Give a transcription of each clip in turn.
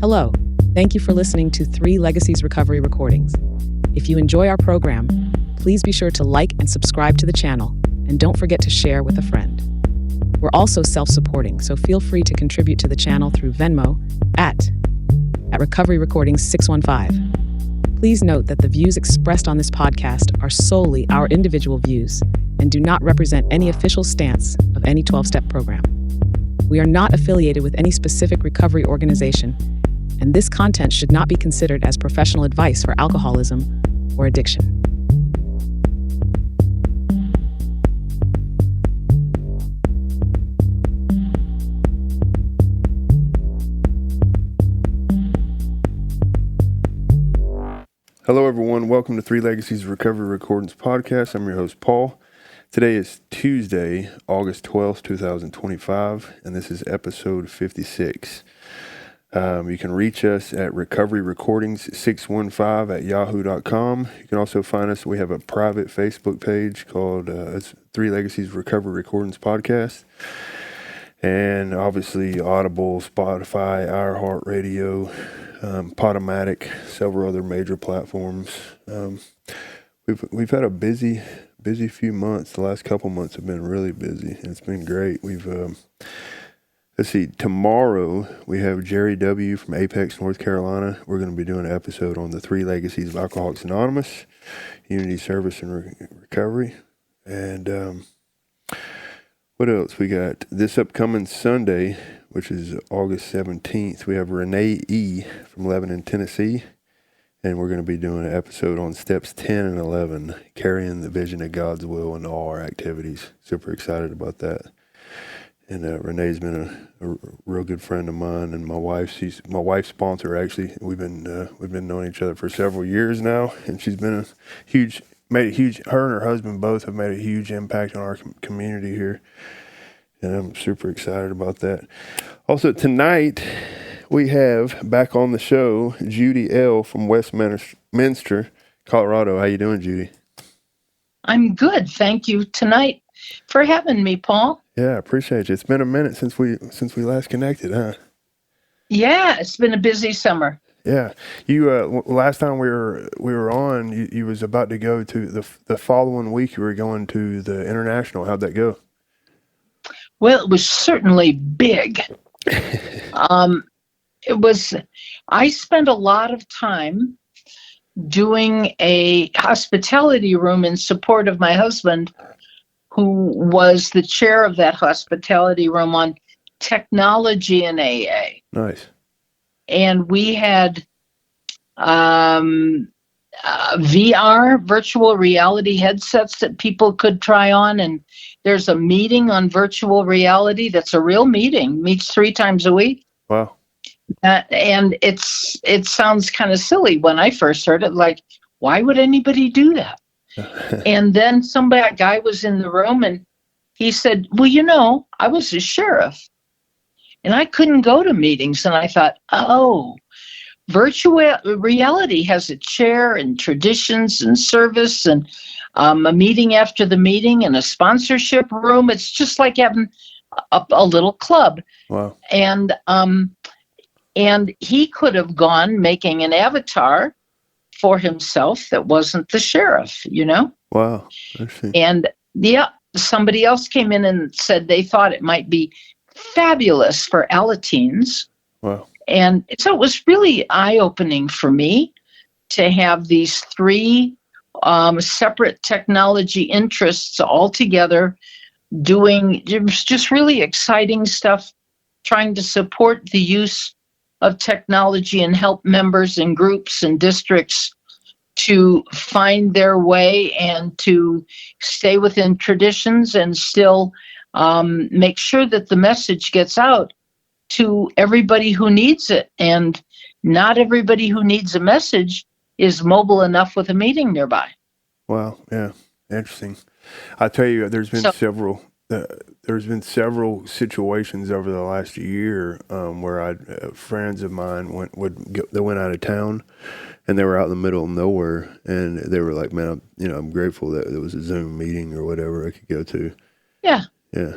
Hello, thank you for listening to 3 Legacies Recovery Recordings. If you enjoy our program, please be sure to like and subscribe to the channel, and don't forget to share with a friend. We're also self-supporting, so feel free to contribute to the channel through Venmo at Recovery Recordings 615. Please note that the views expressed on this podcast are solely our individual views and do not represent any official stance of any 12-step program. We are not affiliated with any specific recovery organization, and this content should not be considered as professional advice for alcoholism or addiction. Hello, everyone. Welcome to 3 Legacies Recovery Recordings Podcast. I'm your host, Paul. Today is Tuesday, August 12th, 2025, and this is episode 56. You can reach us at recoveryrecordings615 at yahoo.com. You can also find us. We have a private Facebook page called 3 Legacies Recovery Recordings Podcast. And obviously Audible, Spotify, iHeartRadio, Podomatic, several other major platforms. We've had a busy few months. The last couple months have been really busy. It's been great. We've let's see. Tomorrow we have Jerry W. from Apex, North Carolina. We're going to be doing an episode on the 3 legacies of Alcoholics Anonymous, Unity Service and Recovery, and what else we got? This upcoming Sunday, which is August 17th, we have Renee E. from Lebanon, Tennessee, and we're going to be doing an episode on steps 10 and 11, carrying the vision of God's will in all our activities. Super excited about that. And Renee's been a real good friend of mine, and my wife. She's my wife's sponsor. Actually, we've been knowing each other for several years now, and she's been made a huge. Her and her husband both have made a huge impact on our community here, and I'm super excited about that. Also tonight, we have back on the show Judy L from Westminster, Colorado. How you doing, Judy? I'm good, thank you tonight for having me, Paul. Yeah, I appreciate you. It's been a minute since we last connected, huh? Yeah, it's been a busy summer. Yeah, you last time we were on, you was about to go to the following week. You were going to the international. How'd that go? Well, it was certainly big. I spent a lot of time doing a hospitality room in support of my husband, who was the chair of that hospitality room on technology in AA. Nice. And we had VR, virtual reality headsets that people could try on. And there's a meeting on virtual reality that's a real meeting, meets 3 times a week. Wow. And it sounds kind of silly when I first heard it, like, why would anybody do that? And then a guy was in the room and he said, well, I was a sheriff and I couldn't go to meetings. And I thought, virtual reality has a chair and traditions and service and a meeting after the meeting and a sponsorship room. It's just like having a little club. Wow. And he could have gone making an avatar for himself that wasn't the sheriff, Wow. I see. And somebody else came in and said they thought it might be fabulous for Alateens. Wow. And so it was really eye-opening for me to have these 3 separate technology interests all together doing just really exciting stuff, trying to support the use of technology and help members and groups and districts to find their way and to stay within traditions and still make sure that the message gets out to everybody who needs it. And not everybody who needs a message is mobile enough with a meeting nearby. Wow. Yeah. Interesting. I tell you, there's been several situations over the last year where friends of mine they went out of town, and they were out in the middle of nowhere, and they were like, "Man, I'm grateful that there was a Zoom meeting or whatever I could go to." Yeah. Yeah.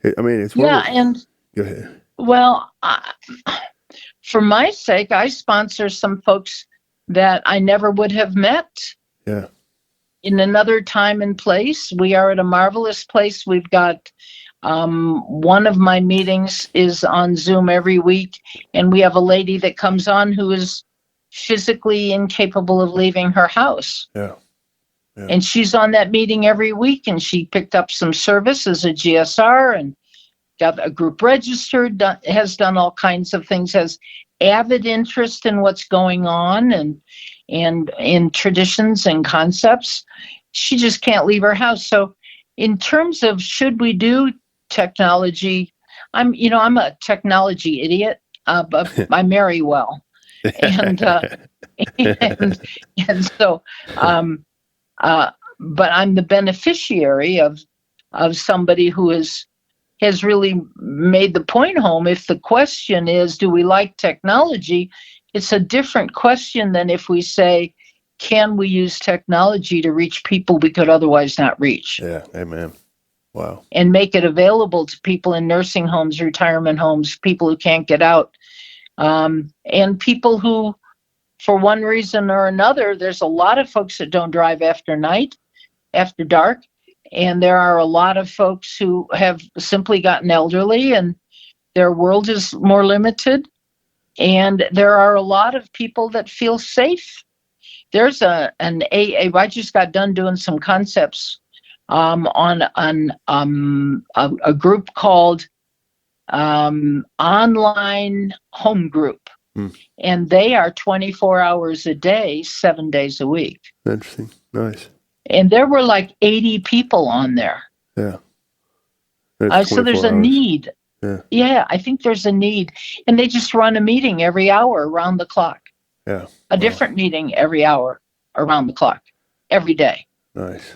It's and go ahead. Well, for my sake, I sponsor some folks that I never would have met. Yeah. In another time and place. We are at a marvelous place. We've got one of my meetings is on Zoom every week, and we have a lady that comes on who is physically incapable of leaving her house. Yeah. Yeah. And she's on that meeting every week, and she picked up some service as a GSR and got a group registered, has done all kinds of things, has avid interest in what's going on and in traditions and concepts. She just can't leave her house. So in terms of should we do technology, I'm a technology idiot, but I marry well. And and so but I'm the beneficiary of somebody who has really made the point home. If the question is, do we like technology? It's a different question than if we say, can we use technology to reach people we could otherwise not reach? Yeah. Amen. Wow. And make it available to people in nursing homes, retirement homes, people who can't get out, and people who, for one reason or another, there's a lot of folks that don't drive after dark. And there are a lot of folks who have simply gotten elderly and their world is more limited. And there are a lot of people that feel safe. There's an AA. I just got done doing some concepts on a group called Online Home Group. And they are 24 hours a day, 7 days a week. Interesting. Nice. And there were like 80 people on there. Yeah. So there's a need. Yeah, I think there's a need. And they just run a meeting every hour around the clock. Yeah. A different meeting every hour around the clock, every day. Nice.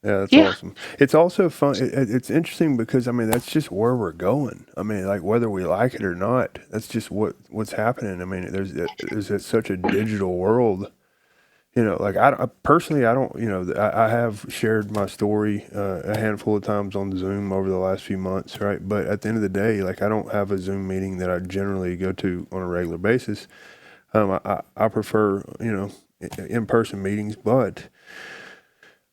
Yeah, that's awesome. It's also fun. It's interesting because, I mean, that's just where we're going. I mean, like, whether we like it or not, that's just what's happening. I mean, there's such a digital world. You know, like I personally, I don't, I have shared my story a handful of times on Zoom over the last few months, right? But at the end of the day, like, I don't have a Zoom meeting that I generally go to on a regular basis. I prefer, in-person meetings, but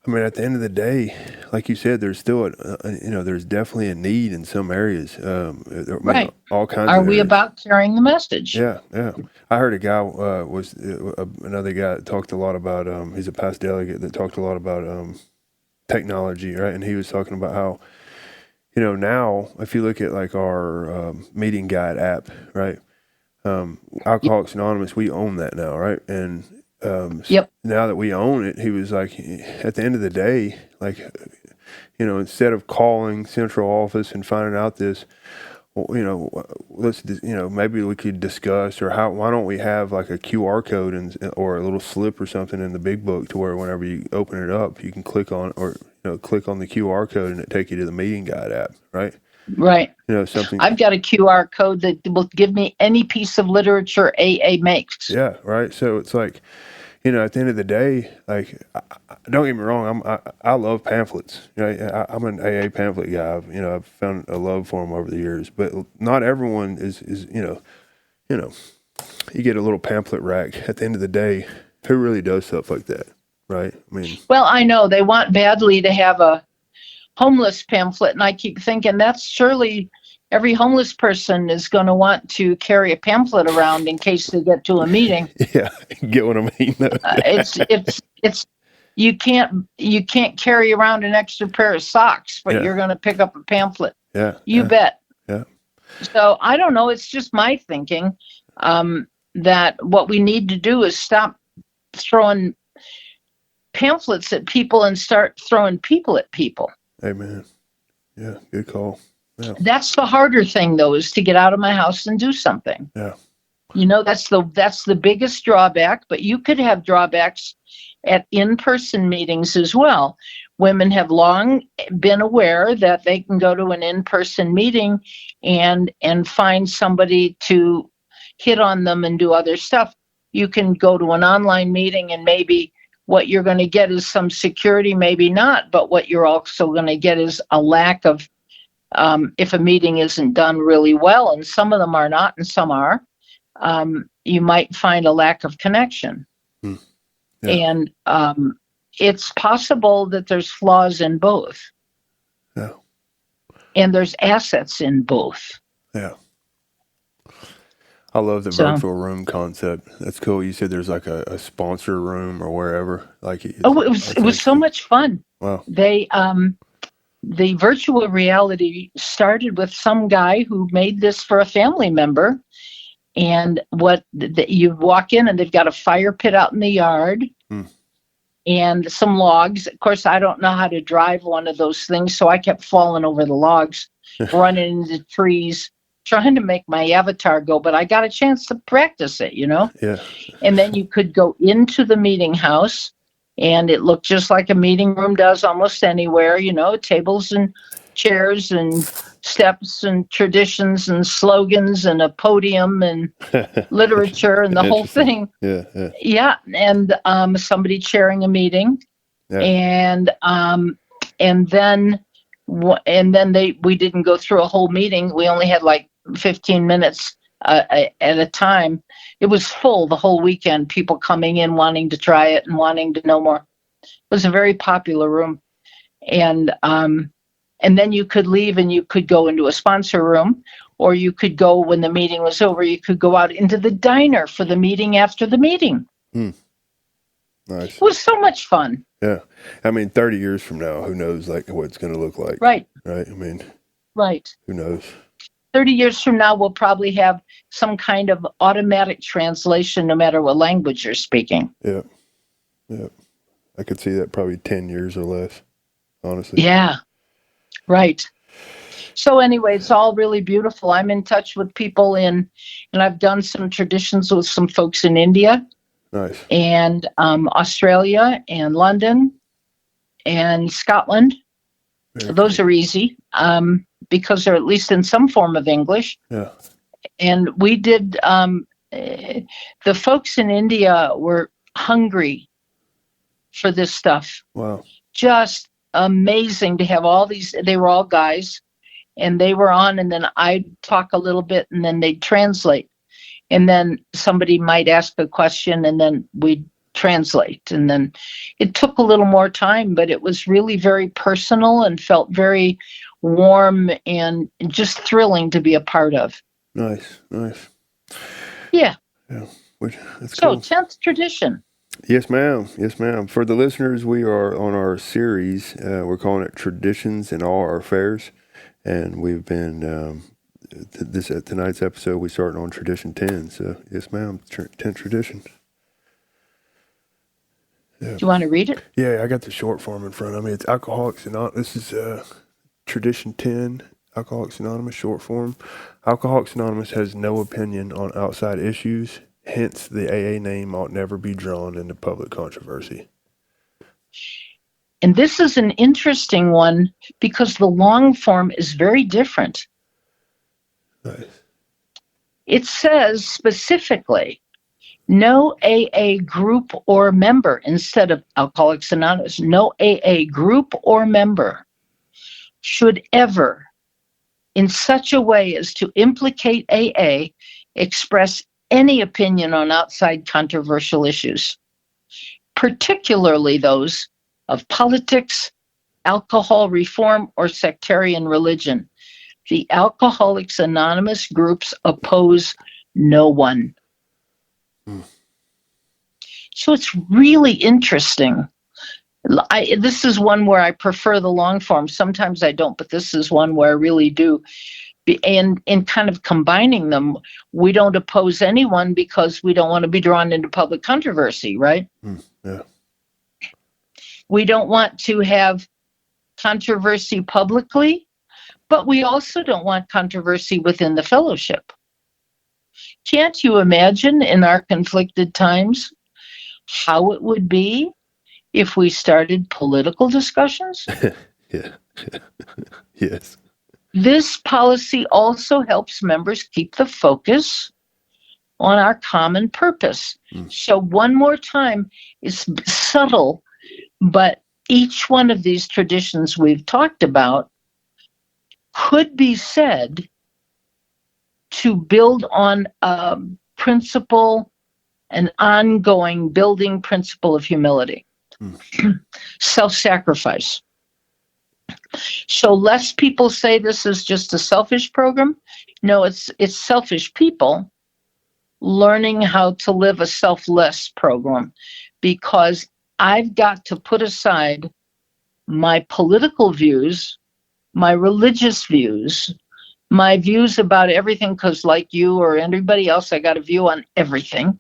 I mean, at the end of the day, like you said, there's still there's definitely a need in some areas. Right. All kinds. Are of we areas. about carrying the message? Yeah, yeah. I heard a guy was another guy that talked a lot about. He's a past delegate that talked a lot about technology, right? And he was talking about how, now if you look at like our meeting guide app, right? Alcoholics Anonymous, we own that now, right? And now that we own it, he was like, at the end of the day, like, instead of calling central office and finding out this, let's, maybe we could discuss, or why don't we have like a QR code or a little slip or something in the big book to where whenever you open it up, you can click on the QR code and it take you to the meeting guide app, right? Right. Something. I've got a QR code that will give me any piece of literature AA makes. Yeah, right. So it's like, at the end of the day, like, don't get me wrong, I love pamphlets. I'm an AA pamphlet guy. I've found a love for them over the years, but not everyone is you get a little pamphlet rack. At the end of the day, who really does stuff like that, right? I mean, well, I know they want badly to have a homeless pamphlet, and I keep thinking that's surely every homeless person is going to want to carry a pamphlet around in case they get to a meeting. Yeah, get what I mean. It's you can't carry around an extra pair of socks, but you're going to pick up a pamphlet. Yeah, you bet. Yeah. So I don't know. It's just my thinking that what we need to do is stop throwing pamphlets at people and start throwing people at people. Amen. Yeah, good call. Yeah. That's the harder thing, though, is to get out of my house and do something. Yeah. That's the biggest drawback, but you could have drawbacks at in-person meetings as well. Women have long been aware that they can go to an in-person meeting and find somebody to hit on them and do other stuff. You can go to an online meeting and maybe what you're going to get is some security, maybe not, but what you're also going to get is a lack of, if a meeting isn't done really well, and some of them are not and some are, you might find a lack of connection. Yeah. And it's possible that there's flaws in both. Yeah. And there's assets in both. Yeah. I love the virtual room concept. That's cool. You said there's like a sponsor room or wherever. Like it was so much fun. Wow. They the virtual reality started with some guy who made this for a family member. And you walk in and they've got a fire pit out in the yard and some logs. Of course, I don't know how to drive one of those things, so I kept falling over the logs, running into trees, trying to make my avatar go, but I got a chance to practice it, Yeah. And then you could go into the meeting house, and it looked just like a meeting room does almost anywhere, tables and chairs and steps and traditions and slogans and a podium and literature and the whole thing. Yeah. And somebody chairing a meeting. Yeah. And then we didn't go through a whole meeting. We only had like 15 minutes at a time. It was full the whole weekend, people coming in wanting to try it and wanting to know more. It was a very popular room. And then you could leave and you could go into a sponsor room, or you could go when the meeting was over, you could go out into the diner for the meeting after the meeting. Nice. It was so much fun. Yeah. I mean, 30 years from now, who knows like what it's going to look like. Right. Right. I mean, right. Who knows? 30 years from now, we'll probably have some kind of automatic translation, no matter what language you're speaking. Yeah. Yeah. I could see that probably 10 years or less, honestly. Yeah. Right. So anyway, it's all really beautiful. I'm in touch with people and I've done some traditions with some folks in India. Nice. And Australia and London and Scotland. Those are easy because they're at least in some form of English. Yeah. And we did, the folks in India were hungry for this stuff. Wow. Just amazing to have all these, they were all guys, and they were on, and then I'd talk a little bit, and then they'd translate. And then somebody might ask a question, and then we'd translate. And then it took a little more time, but it was really very personal and felt very warm and just thrilling to be a part of. Nice. Yeah. Yeah. That's so, cool. 10th tradition. Yes, ma'am. Yes, ma'am. For the listeners, we are on our series. We're calling it Traditions in All Our Affairs. And we've been, tonight's episode, we started on tradition 10. So, yes, ma'am, 10 traditions. Yeah. Do you want to read it? Yeah, I got the short form in front of me. It's Alcoholics Anonymous. This is tradition 10, Alcoholics Anonymous, short form. Alcoholics Anonymous has no opinion on outside issues. Hence, the AA name ought never be drawn into public controversy. And this is an interesting one because the long form is very different. Nice. It says specifically, no AA group or member, instead of Alcoholics Anonymous, no AA group or member should ever, in such a way as to implicate AA, express any opinion on outside controversial issues, particularly those of politics, alcohol reform, or sectarian religion. The Alcoholics Anonymous groups oppose no one. So it's really interesting. This is one where I prefer the long form. Sometimes I don't, but this is one where I really do. And in kind of combining them, we don't oppose anyone because we don't want to be drawn into public controversy, right? Yeah. We don't want to have controversy publicly, but we also don't want controversy within the fellowship. Can't you imagine in our conflicted times how it would be if we started political discussions? Yeah. Yes. This policy also helps members keep the focus on our common purpose. So one more time, it's subtle, but each one of these traditions we've talked about could be said to build on principle, an ongoing building principle of humility. Self-sacrifice. So less people say this is just a selfish program. No, it's selfish people learning how to live a selfless program, because I've got to put aside my political views, my religious views, my views about everything, because like you or anybody else, I got a view on everything.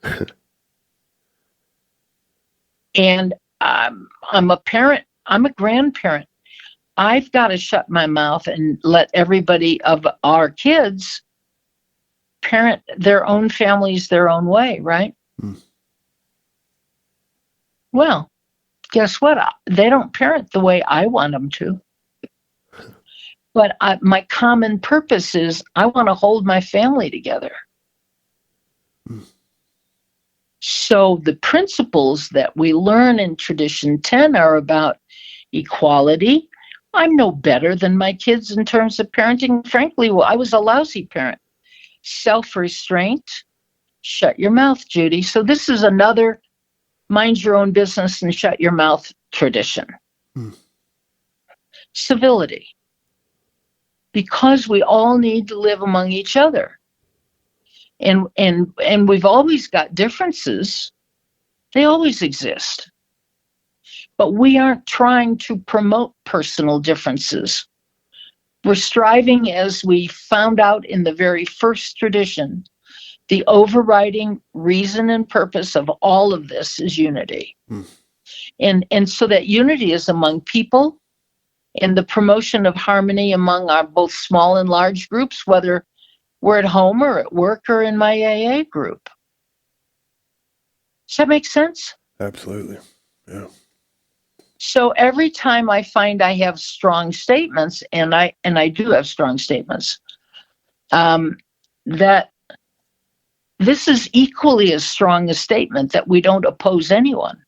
And I'm a parent, I'm a grandparent. I've got to shut my mouth and let everybody of our kids parent their own families their own way, right? Well, guess what? They don't parent the way I want them to. But my common purpose is I want to hold my family together. So the principles that we learn in Tradition 10 are about equality. I'm no better than my kids in terms of parenting. Frankly, I was a lousy parent. Self-restraint. Shut your mouth, Judy. So this is another mind your own business and shut your mouth tradition. Civility. Because we all need to live among each other. And we've always got differences. They always exist. But we aren't trying to promote personal differences. We're striving, as we found out in the very first tradition, the overriding reason and purpose of all of this is unity. And so that unity is among people and the promotion of harmony among our both small and large groups, whether we're at home or at work or in my AA group. Does that make sense? Absolutely. Yeah. So every time I find I have strong statements, and I do have strong statements, that this is equally as strong a statement that we don't oppose anyone.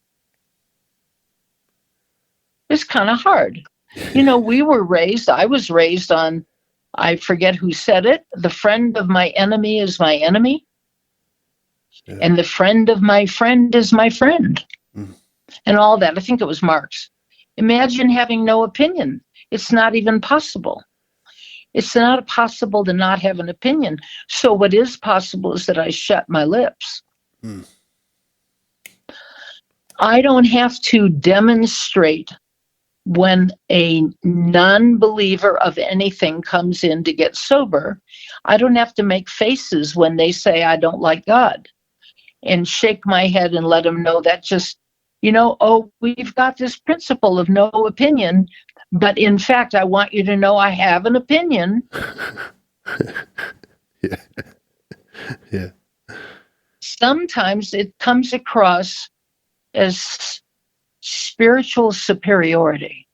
It's kind of hard. You know, I was raised on, I forget who said it, the friend of my enemy is my enemy. Yeah. And the friend of my friend is my friend. And all that. I think it was Marx. Imagine having no opinion. It's not even possible. It's not possible to not have an opinion. So what is possible is that I shut my lips. I don't have to demonstrate when a non-believer of anything comes in to get sober. I don't have to make faces when they say I don't like God and shake my head and let them know that just, we've got this principle of no opinion, but in fact, I want you to know I have an opinion. Yeah. Yeah. Sometimes it comes across as spiritual superiority.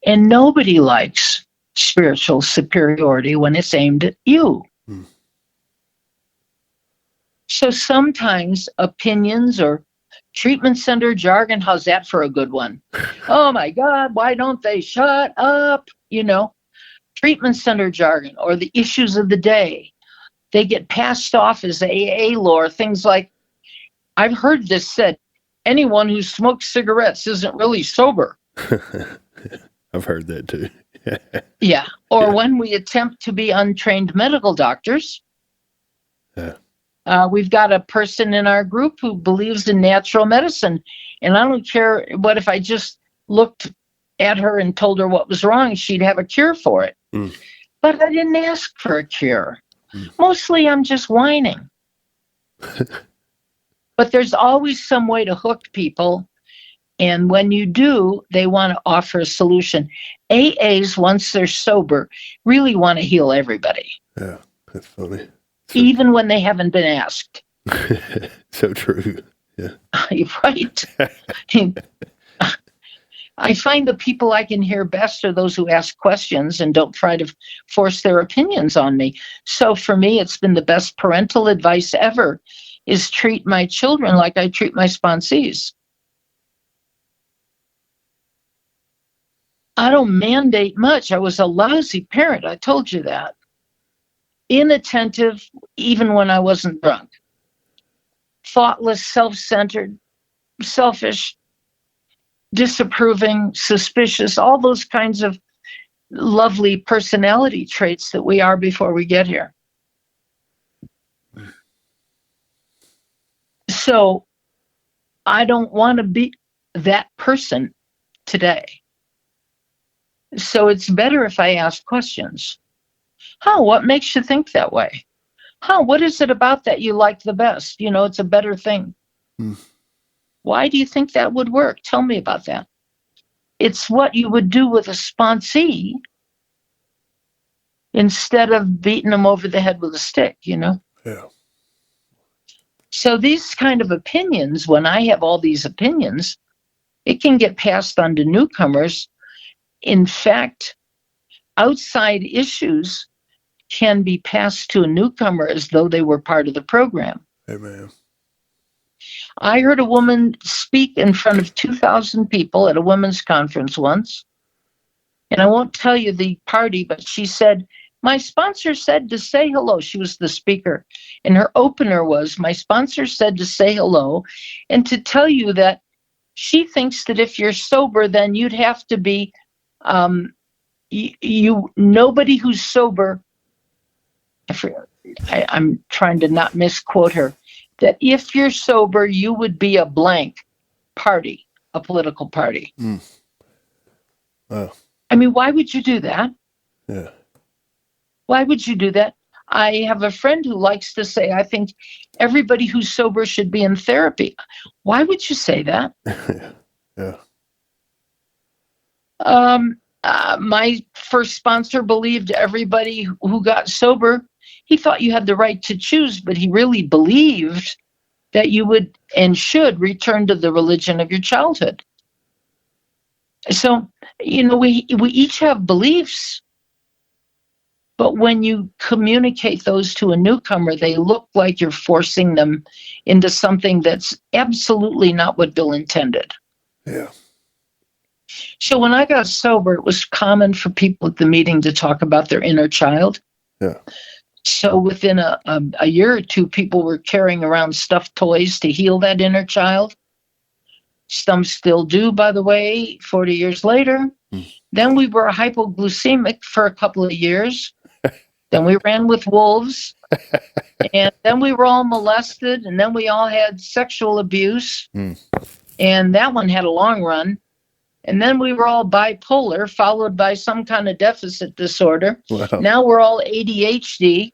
And nobody likes spiritual superiority when it's aimed at you. So sometimes opinions or treatment center jargon, how's that for a good one? Oh my God, why don't they shut up? Treatment center jargon or the issues of the day, they get passed off as AA lore, things like, I've heard this said, anyone who smokes cigarettes isn't really sober. I've heard that too. Yeah. Or when we attempt to be untrained medical doctors, we've got a person in our group who believes in natural medicine. And I don't care what if I just looked at her and told her what was wrong, she'd have a cure for it. But I didn't ask for a cure. Mostly I'm just whining. But there's always some way to hook people. And when you do, they want to offer a solution. AAs, once they're sober, really want to heal everybody. Yeah, that's funny. Even when they haven't been asked. So true. Yeah. Right. I find the people I can hear best are those who ask questions and don't try to force their opinions on me. So for me, it's been the best parental advice ever, is treat my children like I treat my sponsees. I don't mandate much. I was a lousy parent. I told you that. inattentive, even when I wasn't drunk, thoughtless, self-centered, selfish, disapproving, suspicious, all those kinds of lovely personality traits that we are before we get here. So I don't want to be that person today. So it's better if I ask questions. What makes you think that way? What is it about that you like the best? It's a better thing. Why do you think that would work? Tell me about that. It's what you would do with a sponsee instead of beating them over the head with a stick, Yeah. So these kind of opinions, when I have all these opinions, it can get passed on to newcomers. In fact, outside issues can be passed to a newcomer as though they were part of the program. Amen. I heard a woman speak in front of 2,000 people at a women's conference once. And I won't tell you the party, but she said, my sponsor said to say hello. She was the speaker. And her opener was, my sponsor said to say hello and to tell you that she thinks that if you're sober, then you'd have to be, nobody who's sober, I'm trying to not misquote her, that if you're sober, you would be a blank party, a political party. Wow. I mean, why would you do that? Yeah. Why would you do that? I have a friend who likes to say, I think everybody who's sober should be in therapy. Why would you say that? Yeah. My first sponsor believed everybody who got sober, he thought you had the right to choose, but he really believed that you would and should return to the religion of your childhood. So, we each have beliefs, but when you communicate those to a newcomer, they look like you're forcing them into something that's absolutely not what Bill intended. Yeah. So when I got sober, it was common for people at the meeting to talk about their inner child. Yeah. So within a year or two, people were carrying around stuffed toys to heal that inner child. Some still do, by the way, 40 years later. Then we were hypoglycemic for a couple of years. Then we ran with wolves. And then we were all molested. And then we all had sexual abuse. And that one had a long run. And then we were all bipolar, followed by some kind of deficit disorder. Wow. Now we're all ADHD,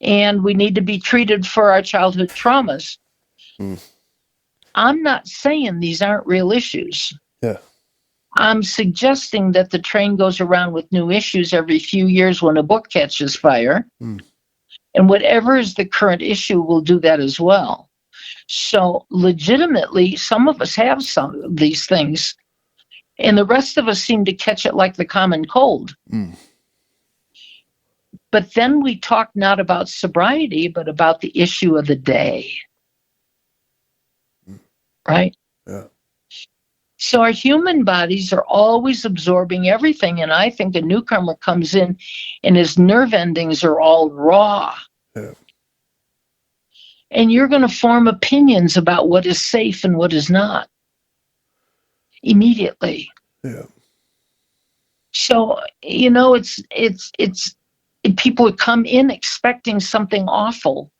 and we need to be treated for our childhood traumas. I'm not saying these aren't real issues. Yeah. I'm suggesting that the train goes around with new issues every few years when a book catches fire. And whatever is the current issue will do that as well. So legitimately, some of us have some of these things. And the rest of us seem to catch it like the common cold. But then we talk not about sobriety, but about the issue of the day. Right? Yeah. So our human bodies are always absorbing everything. And I think a newcomer comes in and his nerve endings are all raw. Yeah. And you're going to form opinions about what is safe and what is not. Immediately. Yeah. So, it's people would come in expecting something awful.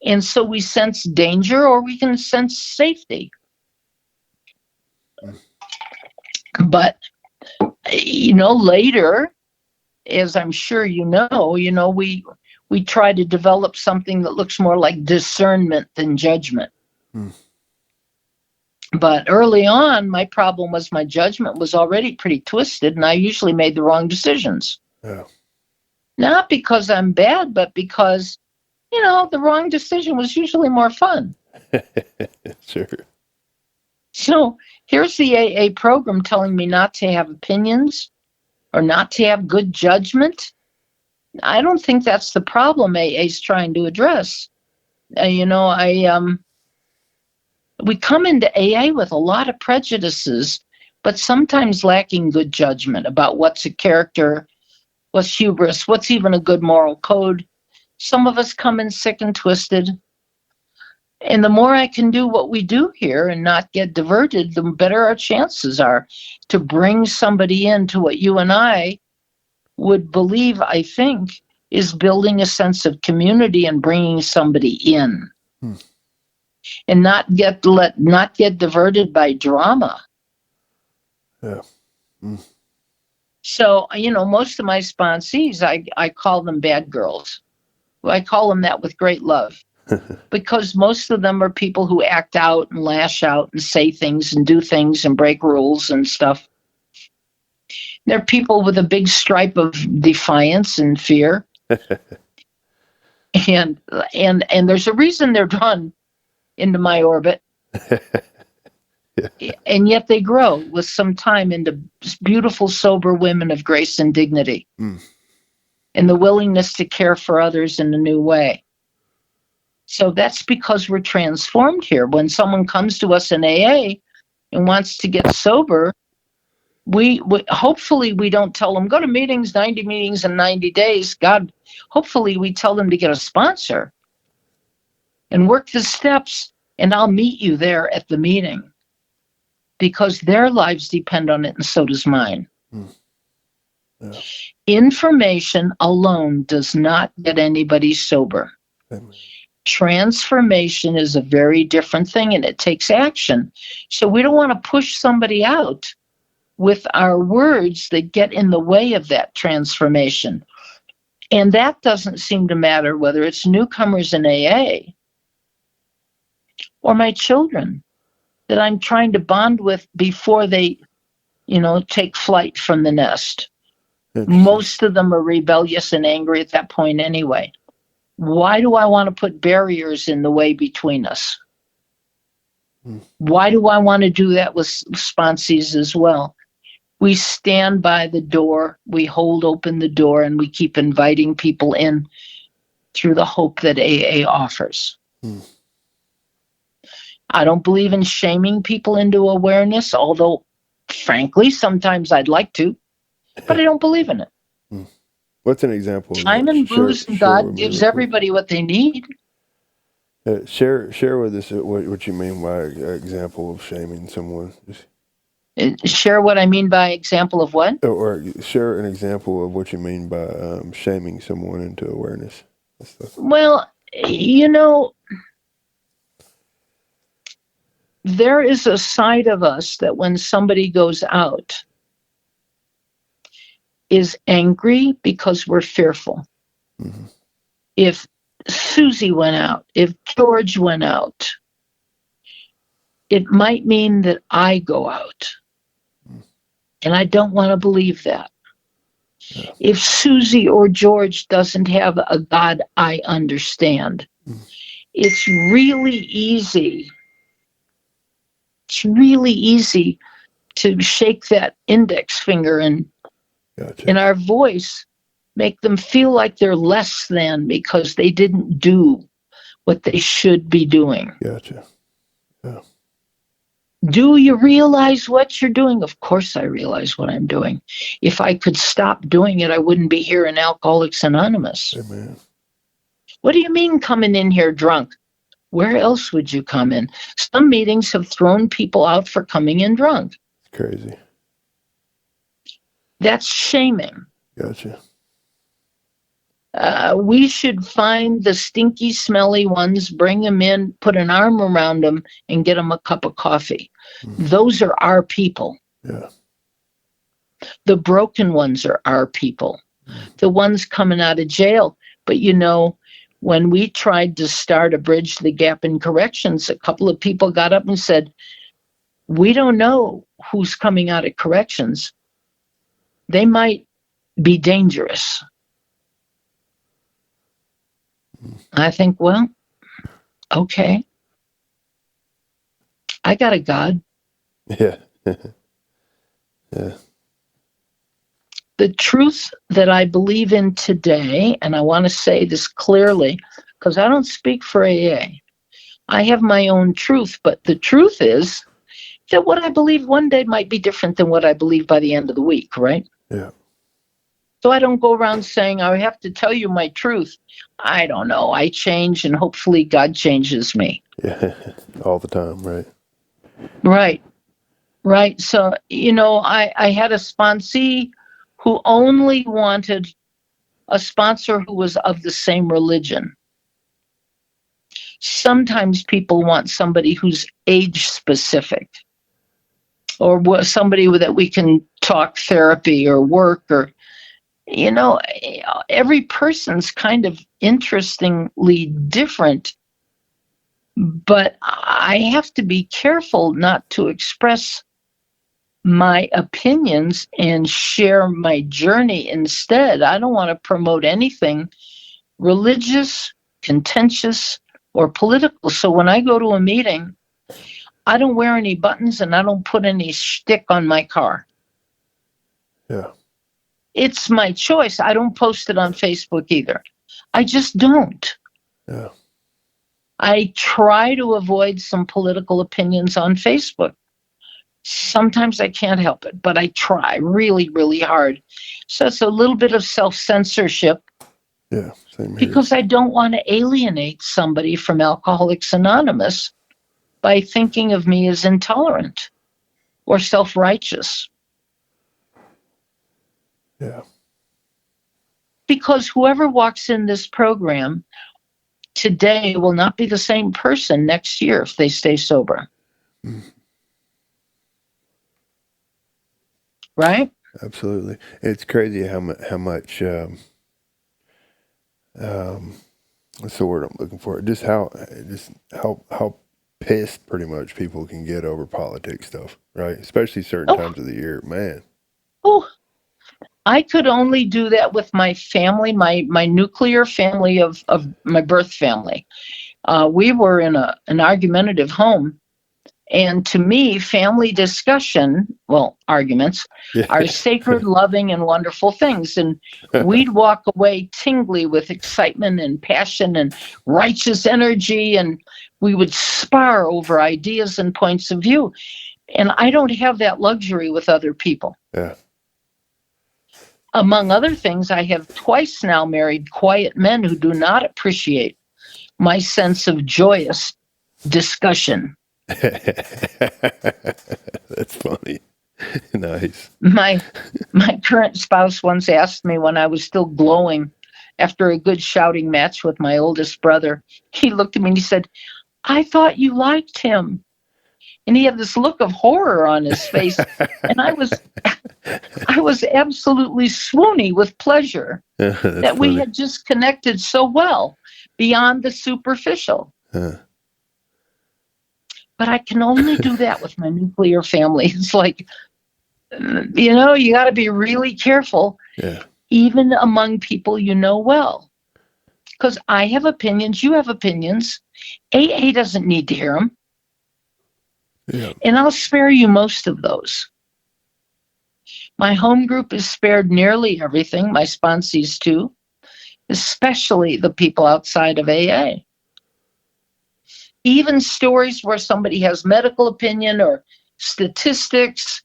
And so we sense danger or we can sense safety. But, later, as I'm sure we try to develop something that looks more like discernment than judgment. But early on, my problem was my judgment was already pretty twisted, and I usually made the wrong decisions. Yeah. Not because I'm bad, but because, the wrong decision was usually more fun. Sure. So here's the AA program telling me not to have opinions or not to have good judgment. I don't think that's the problem AA is trying to address. We come into AA with a lot of prejudices, but sometimes lacking good judgment about what's a character, what's hubris, what's even a good moral code. Some of us come in sick and twisted. And the more I can do what we do here and not get diverted, the better our chances are to bring somebody into what you and I would believe, I think, is building a sense of community and bringing somebody in. And not get diverted by drama. Yeah. So, most of my sponsees, I call them bad girls. I call them that with great love. Because most of them are people who act out and lash out and say things and do things and break rules and stuff. They're people with a big stripe of defiance and fear. and there's a reason they're drawn into my orbit. Yeah. And yet they grow with some time into beautiful, sober women of grace and dignity. And the willingness to care for others in a new way. So that's because we're transformed here. When someone comes to us in AA and wants to get sober, we hopefully we don't tell them, go to 90 meetings in 90 days. God, hopefully we tell them to get a sponsor and work the steps, and I'll meet you there at the meeting. Because their lives depend on it, and so does mine. Yeah. Information alone does not get anybody sober. Amen. Transformation is a very different thing, and it takes action. So we don't want to push somebody out with our words that get in the way of that transformation. And that doesn't seem to matter whether it's newcomers in AA or my children that I'm trying to bond with before they, take flight from the nest. Most of them are rebellious and angry at that point anyway. Why do I want to put barriers in the way between us? Why do I want to do that with sponsees as well? We stand by the door, we hold open the door, and we keep inviting people in through the hope that AA offers. I don't believe in shaming people into awareness, although, frankly, sometimes I'd like to, but I don't believe in it. What's an example of Time that? and booze and God gives everybody what they need. Share with us what you mean by example of shaming someone. Share what I mean by example of what? Or share an example of what you mean by shaming someone into awareness. Well, there is a side of us that when somebody goes out is angry because we're fearful. If Susie went out, if George went out, it might mean that I go out. And I don't want to believe that. Yeah. If Susie or George doesn't have a God I understand, it's really easy. It's really easy to shake that index finger and in our voice, make them feel like they're less than because they didn't do what they should be doing. Gotcha. Yeah. Do you realize what you're doing? Of course I realize what I'm doing. If I could stop doing it, I wouldn't be here in Alcoholics Anonymous. Amen. What do you mean coming in here drunk? Where else would you come in? Some meetings have thrown people out for coming in drunk. It's crazy. That's shaming. Gotcha. We should find the stinky, smelly ones, bring them in, put an arm around them, and get them a cup of coffee. Those are our people. Yeah. The broken ones are our people. The ones coming out of jail. But when we tried to start a Bridge the Gap in Corrections, a couple of people got up and said, we don't know who's coming out of corrections. They might be dangerous. I think, well, okay. I got a God. Yeah. Yeah. The truth that I believe in today, and I want to say this clearly, because I don't speak for AA. I have my own truth, but the truth is that what I believe one day might be different than what I believe by the end of the week, right? Yeah. So I don't go around saying, I have to tell you my truth. I don't know. I change, and hopefully God changes me. Yeah. All the time, right? Right. Right. So, I had a sponsee who only wanted a sponsor who was of the same religion. Sometimes people want somebody who's age specific, or somebody that we can talk therapy or work, or, every person's kind of interestingly different. But I have to be careful not to express my opinions and share my journey instead. I don't want to promote anything religious, contentious, or political. So when I go to a meeting, I don't wear any buttons and I don't put any shtick on my car. Yeah. It's my choice. I don't post it on Facebook either. I just don't. Yeah. I try to avoid some political opinions on Facebook. Sometimes I can't help it, but I try really, really hard. So it's a little bit of self-censorship. Yeah, same here. Because I don't want to alienate somebody from Alcoholics Anonymous by thinking of me as intolerant or self-righteous. Yeah. Because whoever walks in this program today will not be the same person next year if they stay sober. Mm. Right? Absolutely. It's crazy how much what's the word I'm looking for? Just how pissed pretty much people can get over politics stuff, right? Especially certain times of the year, man. Oh, I could only do that with my family, my nuclear family of my birth family. We were in an argumentative home. And to me, family discussion, arguments, are sacred, loving, and wonderful things. And we'd walk away tingly with excitement and passion and righteous energy, and we would spar over ideas and points of view. And I don't have that luxury with other people. Yeah. Among other things, I have twice now married quiet men who do not appreciate my sense of joyous discussion. That's funny. Nice. My current spouse once asked me when I was still glowing after a good shouting match with my oldest brother. He looked at me and he said, "I thought you liked him." And he had this look of horror on his face. And I was absolutely swoony with pleasure that we had just connected so well beyond the superficial. But I can only do that with my nuclear family. It's like, you got to be really careful, even among people you know well. Because I have opinions, you have opinions. AA doesn't need to hear them. Yeah. And I'll spare you most of those. My home group is spared nearly everything, my sponsees too, especially the people outside of AA. Even stories where somebody has medical opinion or statistics,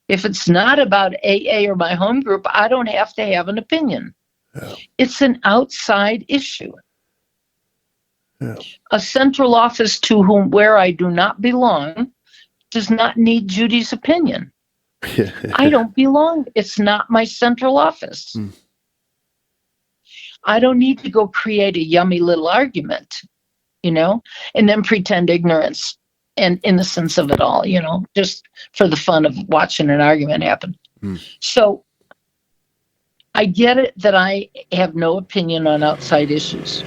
if it's not about AA or my home group, I don't have to have an opinion. Yeah. It's an outside issue. Yeah. A central office where I do not belong does not need Judy's opinion. I don't belong. It's not my central office. I don't need to go create a yummy little argument, and then pretend ignorance and innocence of it all, just for the fun of watching an argument happen. So I get it that I have no opinion on outside issues.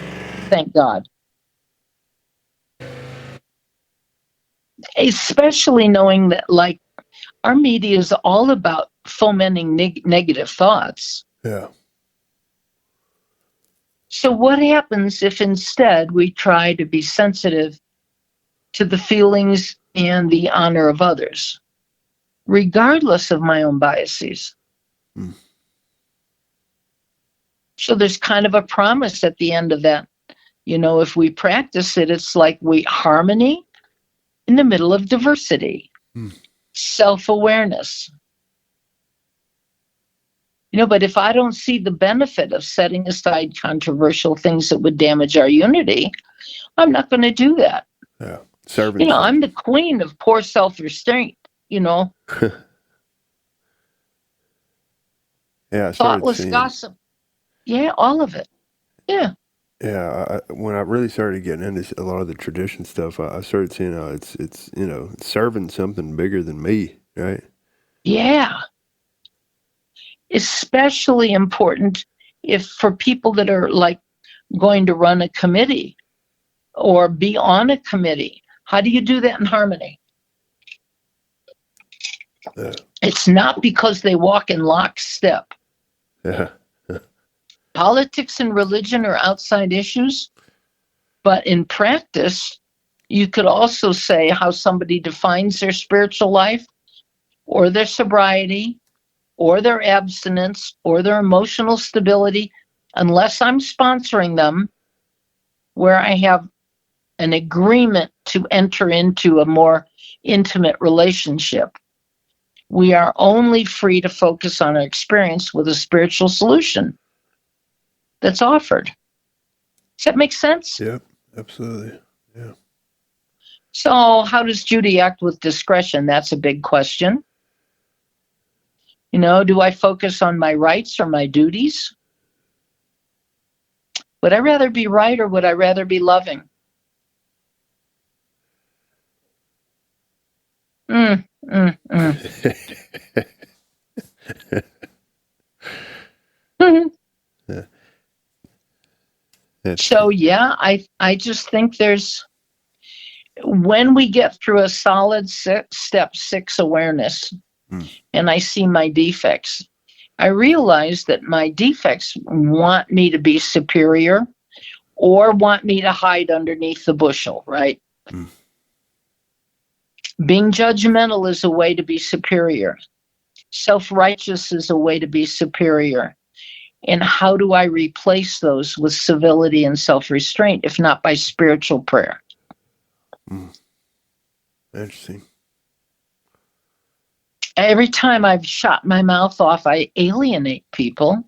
Thank God. Especially knowing that, like, our media is all about fomenting negative thoughts. Yeah. So what happens if instead we try to be sensitive to the feelings and the honor of others, regardless of my own biases? So there's kind of a promise at the end of that. If we practice it, it's like harmony in the middle of diversity. Self-awareness. But if I don't see the benefit of setting aside controversial things that would damage our unity, I'm not going to do that. Yeah. Serving I'm the something. queen of poor self-restraint, Yeah, I started thoughtless seeing. gossip. Yeah, all of it. Yeah. Yeah, when I really started getting into a lot of the tradition stuff, I started seeing how it's it's serving something bigger than me, right? Yeah. Especially important if for people that are like going to run a committee or be on a committee. How do you do that in harmony? Yeah, It's not because they walk in lockstep. yeah, Politics and religion are outside issues, but in practice, you could also say how somebody defines their spiritual life or their sobriety or their abstinence or their emotional stability, unless I'm sponsoring them, where I have an agreement to enter into a more intimate relationship. We are only free to focus on our experience with a spiritual solution that's offered. Does that make sense? yep, absolutely. Yeah, So, how does Judy act with discretion? That's a big question. Do I focus on my rights or my duties? Would I rather be right or would I rather be loving? Mm, mm, mm. yeah. That's So, yeah, I just think when we get through a solid step 6 awareness mm, and I see my defects, I realize that my defects want me to be superior or want me to hide underneath the bushel, right? mm, Being judgmental is a way to be superior. Self-righteous is a way to be superior. And how do I replace those with civility and self-restraint, if not by spiritual prayer? mm. Interesting. Every time I've shot my mouth off, I alienate people.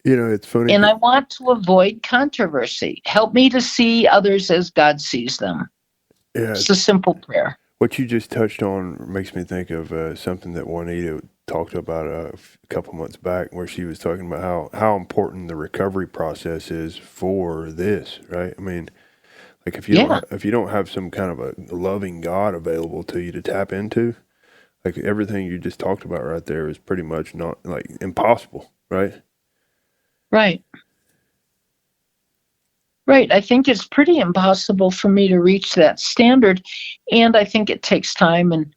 It's funny. And I want to avoid controversy. Help me to see others as God sees them. Yeah, It's a simple prayer. what you just touched on makes me think of something that Juanita talked about a couple months back, where she was talking about how important the recovery process is for this, right? I mean, like if you don't have some kind of a loving God available to you to tap into, like everything you just talked about right there is pretty much not like impossible, right? Right. Right. I think it's pretty impossible for me to reach that standard. And I think it takes time and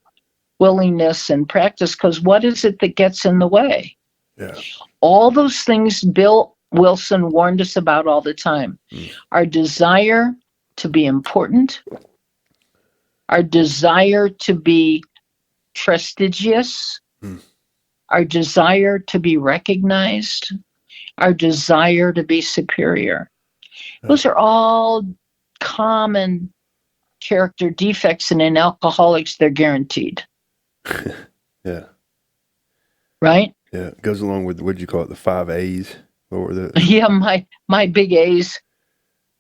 willingness and practice, because what is it that gets in the way? Yeah. All those things Bill Wilson warned us about all the time. Our desire to be important, our desire to be prestigious, our desire to be recognized, our desire to be superior. Those are all common character defects, and in alcoholics, they're guaranteed. Yeah. Right? Yeah. It goes along with, what'd you call it, the 5 A's? What were the? Yeah, my big A's.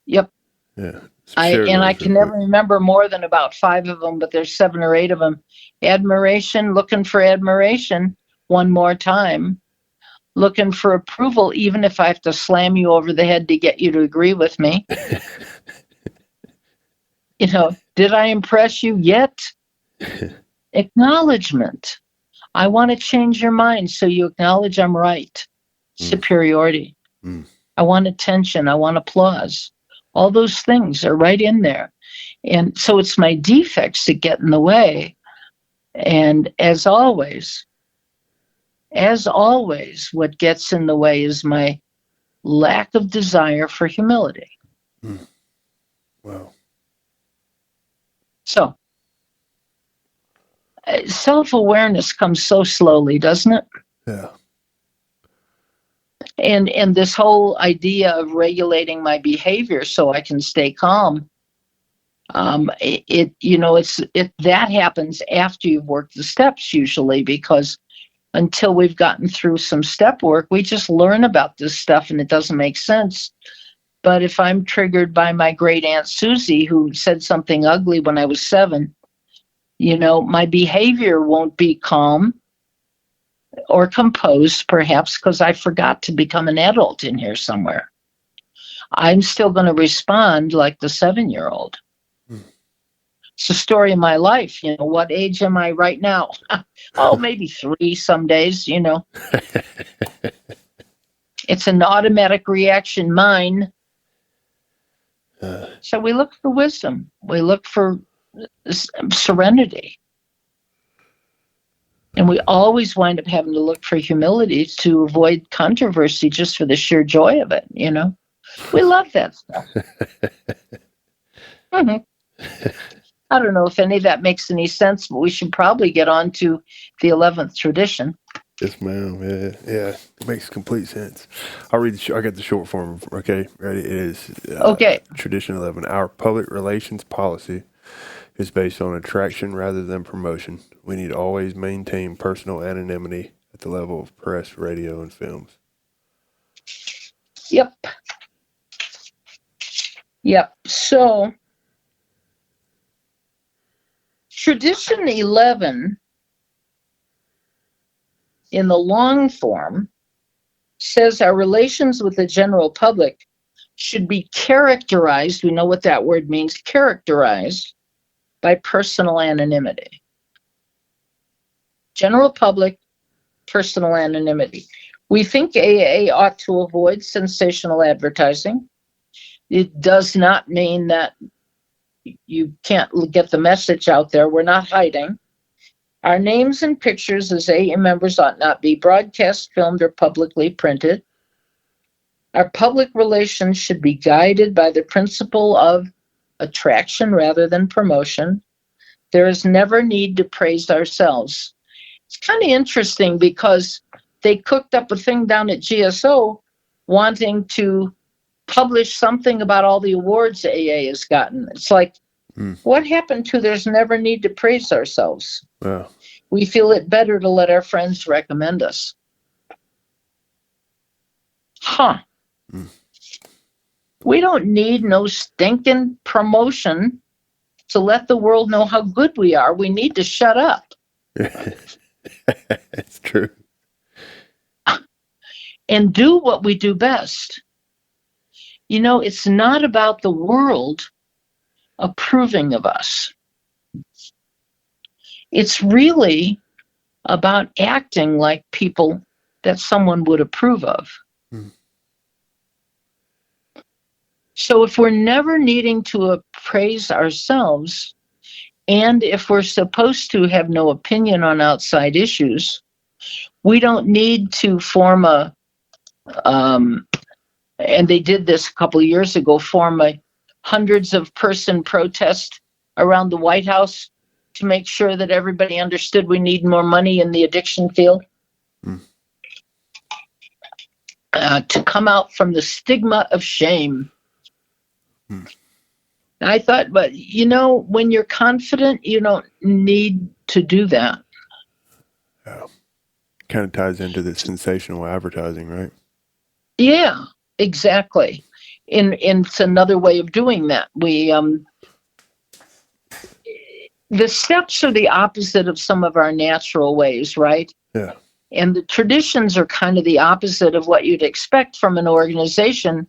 Yep. Yeah. I can never remember more than about 5 of them, but there's 7 or 8 of them. Admiration, looking for admiration one more time. Looking for approval, even if I have to slam you over the head to get you to agree with me. Did I impress you yet? Acknowledgement. I want to change your mind so you acknowledge I'm right. Superiority. I want attention. I want applause. All those things are right in there. And so it's my defects that get in the way. And as always, what gets in the way is my lack of desire for humility. Wow. So, self-awareness comes so slowly, doesn't it? Yeah. And this whole idea of regulating my behavior so I can stay calm, That happens after you've worked the steps usually, because until we've gotten through some step work, we just learn about this stuff and it doesn't make sense. But if I'm triggered by my great aunt Susie, who said something ugly when I was 7, my behavior won't be calm or composed, perhaps because I forgot to become an adult in here somewhere. I'm still going to respond like the 7-year-old. It's the story of my life. What age am I right now? Oh, maybe 3 some days, It's an automatic reaction, mine. So we look for wisdom. We look for serenity. And we always wind up having to look for humility to avoid controversy just for the sheer joy of it, We love that stuff. I don't know if any of that makes any sense, but we should probably get on to the 11th tradition. Yes, ma'am. Yeah. It makes complete sense. I'll read I got the short form. Okay, ready? It is Okay. Tradition 11. Our public relations policy is based on attraction rather than promotion. We need to always maintain personal anonymity at the level of press, radio, and films. Yep. So, tradition 11 in the long form says our relations with the general public should be characterized, we know what that word means, characterized by personal anonymity. General public, personal anonymity. We think AA ought to avoid sensational advertising. It does not mean that you can't get the message out there. We're not hiding. Our names and pictures as AA members ought not be broadcast, filmed, or publicly printed. Our public relations should be guided by the principle of attraction rather than promotion. There is never need to praise ourselves. It's kind of interesting because they cooked up a thing down at GSO wanting to publish something about all the awards AA has gotten. It's like, what happened to there's never need to praise ourselves? Wow. We feel it better to let our friends recommend us. We don't need no stinking promotion to let the world know how good we are. We need to shut up. It's true. And do what we do best. It's not about the world approving of us. It's really about acting like people that someone would approve of. So if we're never needing to appraise ourselves, and if we're supposed to have no opinion on outside issues, we don't need to form and they did this a couple of years ago, form a hundreds of person protest around the White House to make sure that everybody understood we need more money in the addiction field. To come out from the stigma of shame. I thought, but when you're confident, you don't need to do that. Yeah. Kind of ties into the sensational advertising, right? Yeah, exactly. It's another way of doing that. The steps are the opposite of some of our natural ways, right? Yeah. And the traditions are kind of the opposite of what you'd expect from an organization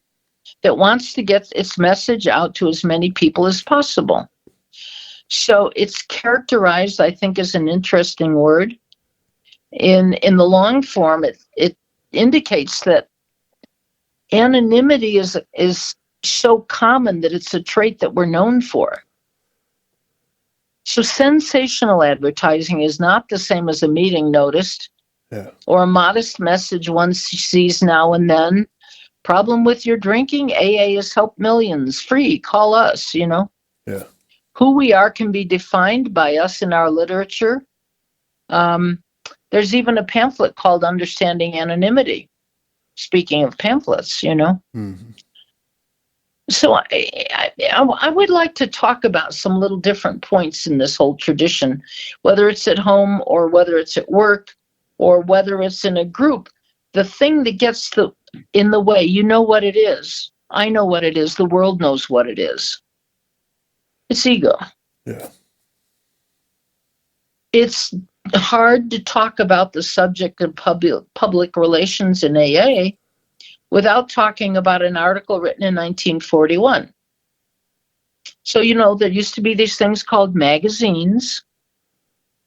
that wants to get its message out to as many people as possible. So it's characterized, I think, as an interesting word. In the long form, it indicates that anonymity is so common that it's a trait that we're known for. So sensational advertising is not the same as a meeting noticed, or a modest message one sees now and then. Problem with your drinking? AA has helped millions. Free, call us, Yeah. Who we are can be defined by us in our literature. There's even a pamphlet called Understanding Anonymity. Speaking of pamphlets, So I would like to talk about some little different points in this whole tradition, whether it's at home or whether it's at work or whether it's in a group. The thing that gets in the way, you know what it is. I know what it is. The world knows what it is. It's ego. Yeah. It's hard to talk about the subject of public relations in AA without talking about an article written in 1941. So, there used to be these things called magazines.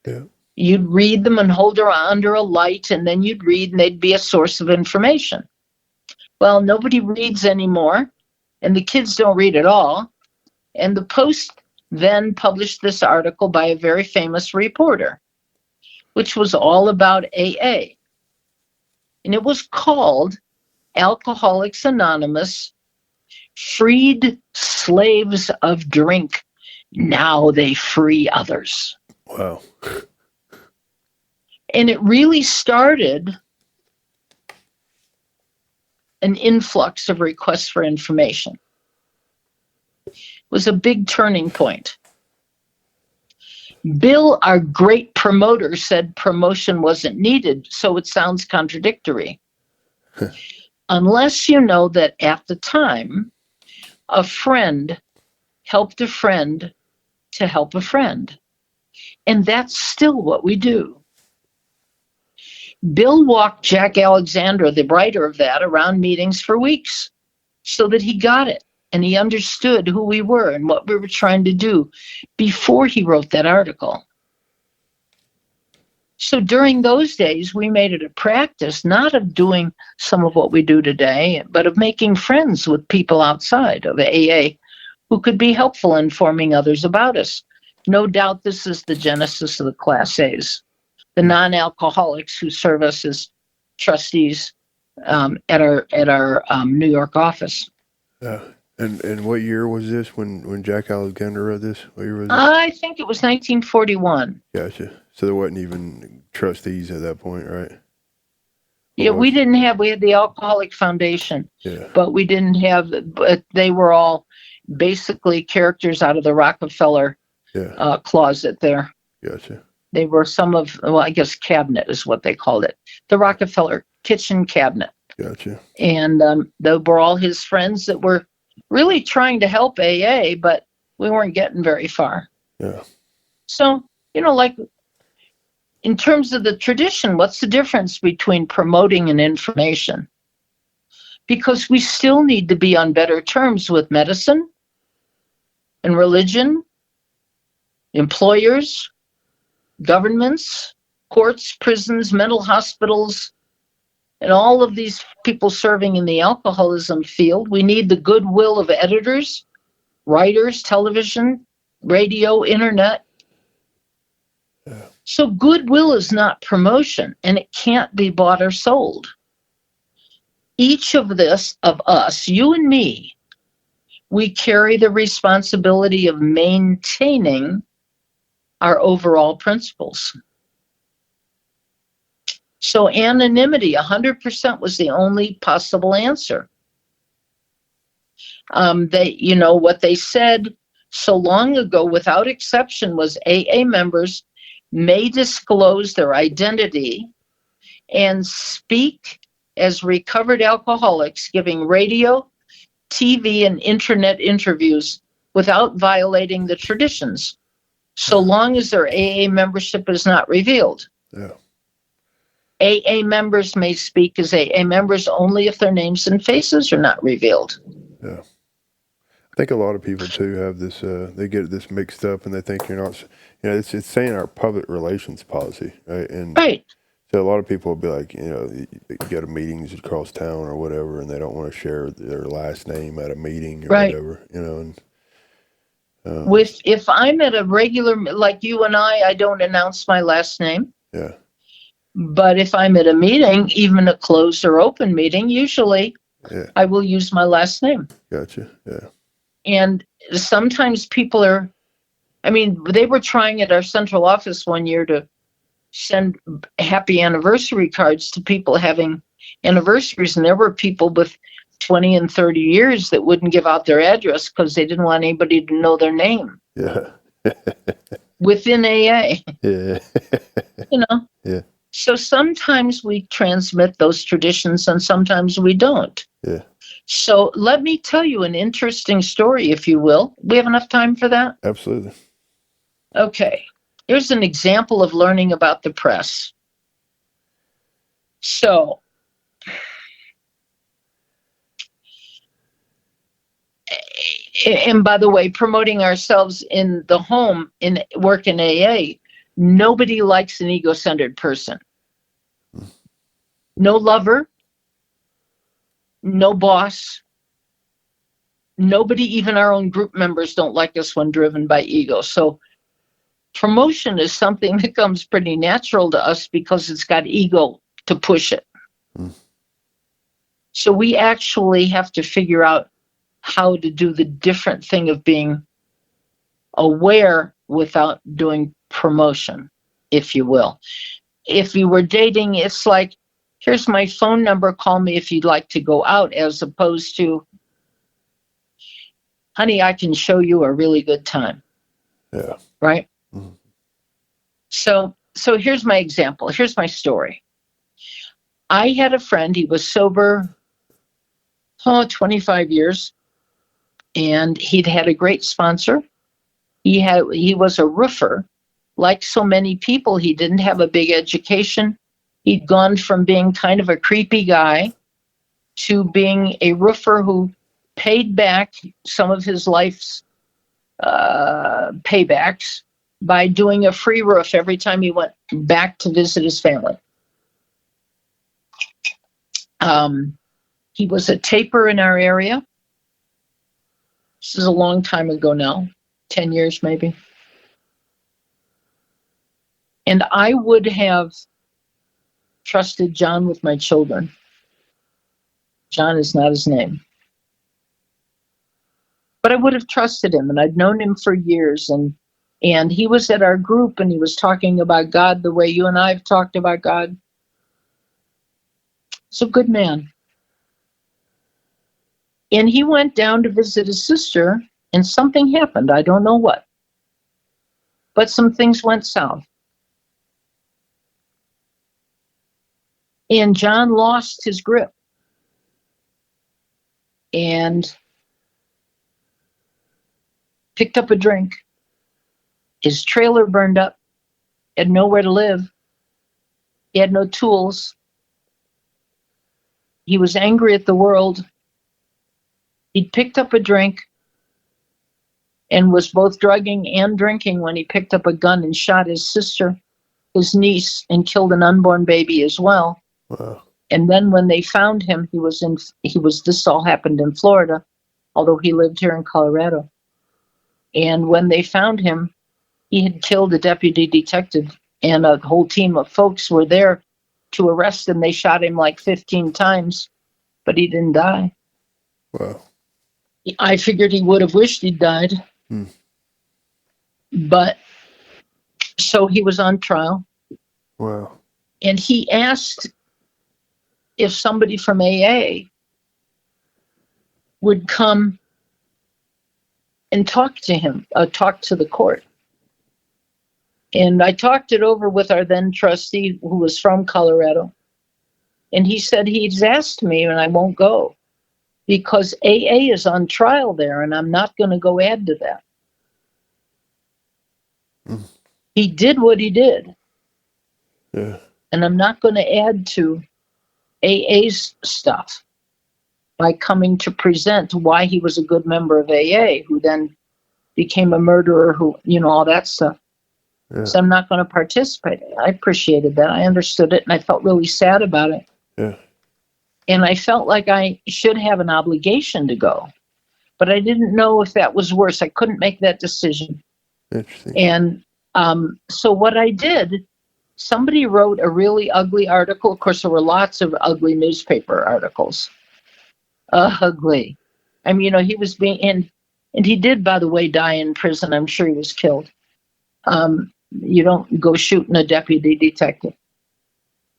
Yeah. You'd read them and hold them under a light, and then you'd read, and they'd be a source of information. Well, nobody reads anymore, and the kids don't read at all. And the Post then published this article by a very famous reporter, which was all about AA. And it was called Alcoholics Anonymous, Freed Slaves of Drink. Now they free others. Wow. And it really started an influx of requests for information. It was a big turning point. Bill, our great promoter, said promotion wasn't needed, so it sounds contradictory. Unless you know that at the time, a friend helped a friend to help a friend. And that's still what we do. Bill walked Jack Alexander, the writer of that, around meetings for weeks so that he got it and he understood who we were and what we were trying to do before he wrote that article. So during those days, we made it a practice, not of doing some of what we do today, but of making friends with people outside of AA who could be helpful in informing others about us. No doubt this is the genesis of the Class A's, the non-alcoholics who serve us as trustees at our New York office. And what year was this when Jack Alexander wrote this? What year was it? I think it was 1941. Gotcha. So there wasn't even trustees at that point, right? Yeah, we had the Alcoholic Foundation, yeah. But we didn't have, but they were all basically characters out of the Rockefeller closet there. Gotcha. They were I guess cabinet is what they called it. The Rockefeller kitchen cabinet. Gotcha. And they were all his friends that were really trying to help AA, but we weren't getting very far. Yeah. So, like in terms of the tradition, what's the difference between promoting and information? Because we still need to be on better terms with medicine and religion, employers, governments, courts, prisons, mental hospitals, and all of these people serving in the alcoholism field. We need the goodwill of editors, writers, television, radio, internet. Yeah. So goodwill is not promotion, and it can't be bought or sold. Each of us, you and me, we carry the responsibility of maintaining our overall principles. So anonymity, 100% was the only possible answer. What they said so long ago, without exception, was AA members may disclose their identity and speak as recovered alcoholics, giving radio, TV, and internet interviews without violating the traditions, so long as their AA membership is not revealed. Yeah. AA members may speak as AA members only if their names and faces are not revealed. Yeah. I think a lot of people too have this, they get this mixed up and they think you're not, it's saying our public relations policy, right? And right. So a lot of people will be like, you go to meetings across town or whatever, and they don't want to share their last name at a meeting or whatever, and if I'm at a regular, like you and I don't announce my last name. Yeah. But if I'm at a meeting, even a closed or open meeting, usually I will use my last name. Gotcha. Yeah. And sometimes people they were trying at our central office one year to send happy anniversary cards to people having anniversaries. And there were people with 20 and 30 years that wouldn't give out their address because they didn't want anybody to know their name. Yeah. Within AA, Yeah. you know. Yeah. So sometimes we transmit those traditions and sometimes we don't. Yeah. So let me tell you an interesting story, if you will. We have enough time for that? Absolutely. Okay. Here's an example of learning about the press. So, and by the way, promoting ourselves in the home, in work in AA, nobody likes an ego-centered person. No lover, no boss, nobody, even our own group members don't like us when driven by ego. So promotion is something that comes pretty natural to us because it's got ego to push it. So we actually have to figure out how to do the different thing of being aware without doing promotion, if you will. If you were dating, it's like, here's my phone number, call me if you'd like to go out, as opposed to, honey, I can show you a really good time. Yeah. Right? Mm-hmm. So here's my example. Here's my story. I had a friend, he was sober, 25 years, and he'd had a great sponsor. He was a roofer. Like so many people, he didn't have a big education. He'd gone from being kind of a creepy guy to being a roofer who paid back some of his life's paybacks by doing a free roof every time he went back to visit his family. He was a taper in our area. This is a long time ago now, 10 years maybe. And I would have trusted John with my children. John is not his name. But I would have trusted him, and I'd known him for years, and he was at our group and he was talking about God the way you and I have talked about God. He's a good man. And he went down to visit his sister, and something happened. I don't know what. But some things went south. And John lost his grip. And picked up a drink. His trailer burned up. He had nowhere to live. He had no tools. He was angry at the world. He'd picked up a drink and was both drugging and drinking when he picked up a gun and shot his sister, his niece, and killed an unborn baby as well. Wow. And then when they found him, this all happened in Florida, although he lived here in Colorado. And when they found him, he had killed a deputy detective, and a whole team of folks were there to arrest him. They shot him like 15 times, but he didn't die. Wow. I figured he would have wished he'd died. But so he was on trial. Wow. And he asked if somebody from AA would come and talk to him, talk to the court. And I talked it over with our then trustee, who was from Colorado. And he said, he's asked me and I won't go because AA is on trial there and I'm not going to go add to that. He did what he did. Yeah. And I'm not going to add to AA's stuff by coming to present why he was a good member of AA, who then became a murderer, who, all that stuff. Yeah. So I'm not going to participate. I appreciated that. I understood it, and I felt really sad about it. Yeah. And I felt like I should have an obligation to go. But I didn't know if that was worse. I couldn't make that decision. Interesting. And so what I did, somebody wrote a really ugly article. Of course, there were lots of ugly newspaper articles. Ugly. I mean, he was being, and he did, by the way, die in prison. I'm sure he was killed. You don't go shooting a deputy detective.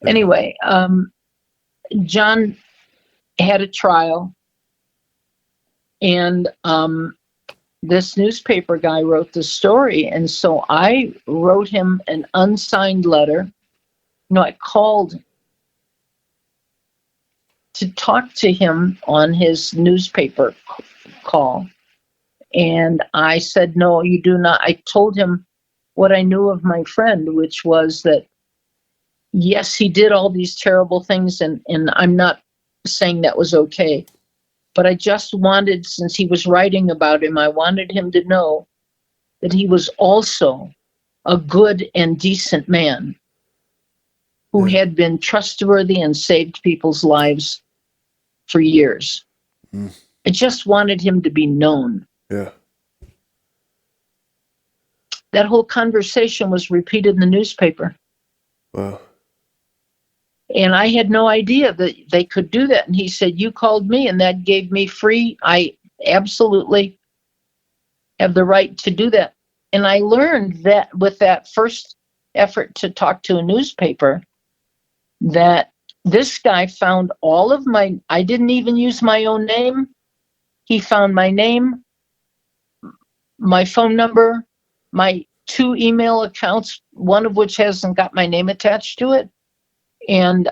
Anyway, John had a trial. And this newspaper guy wrote the story, and so I wrote him an unsigned letter. I called to talk to him on his newspaper call, and I said, no, you do not. I told him what I knew of my friend, which was that, yes, he did all these terrible things, and I'm not saying that was okay. But I just wanted, since he was writing about him, I wanted him to know that he was also a good and decent man who had been trustworthy and saved people's lives for years. I just wanted him to be known. Yeah. That whole conversation was repeated in the newspaper. Wow. And I had no idea that they could do that. And he said, you called me, and that gave me free. I absolutely have the right to do that. And I learned that with that first effort to talk to a newspaper, that this guy found all of I didn't even use my own name. He found my name, my phone number, my 2 email accounts, one of which hasn't got my name attached to it, and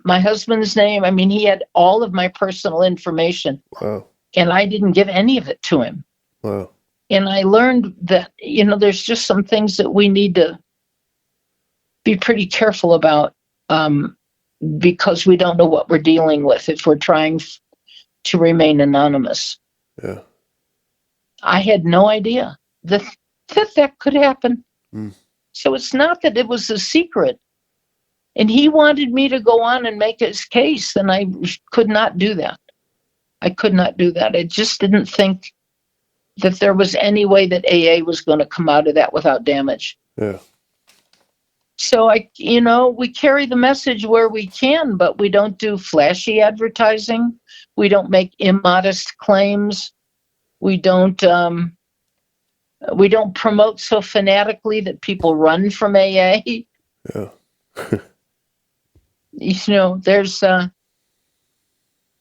my husband's name. I mean, he had all of my personal information. Wow. And I didn't give any of it to him. Wow. And I learned that, there's just some things that we need to be pretty careful about, because we don't know what we're dealing with if we're trying to remain anonymous. Yeah. I had no idea that could happen. So it's not that it was a secret. And he wanted me to go on and make his case, and I could not do that. I could not do that. I just didn't think that there was any way that AA was going to come out of that without damage. Yeah. So we carry the message where we can, but we don't do flashy advertising. We don't make immodest claims. We don't promote so fanatically that people run from AA. Yeah. There's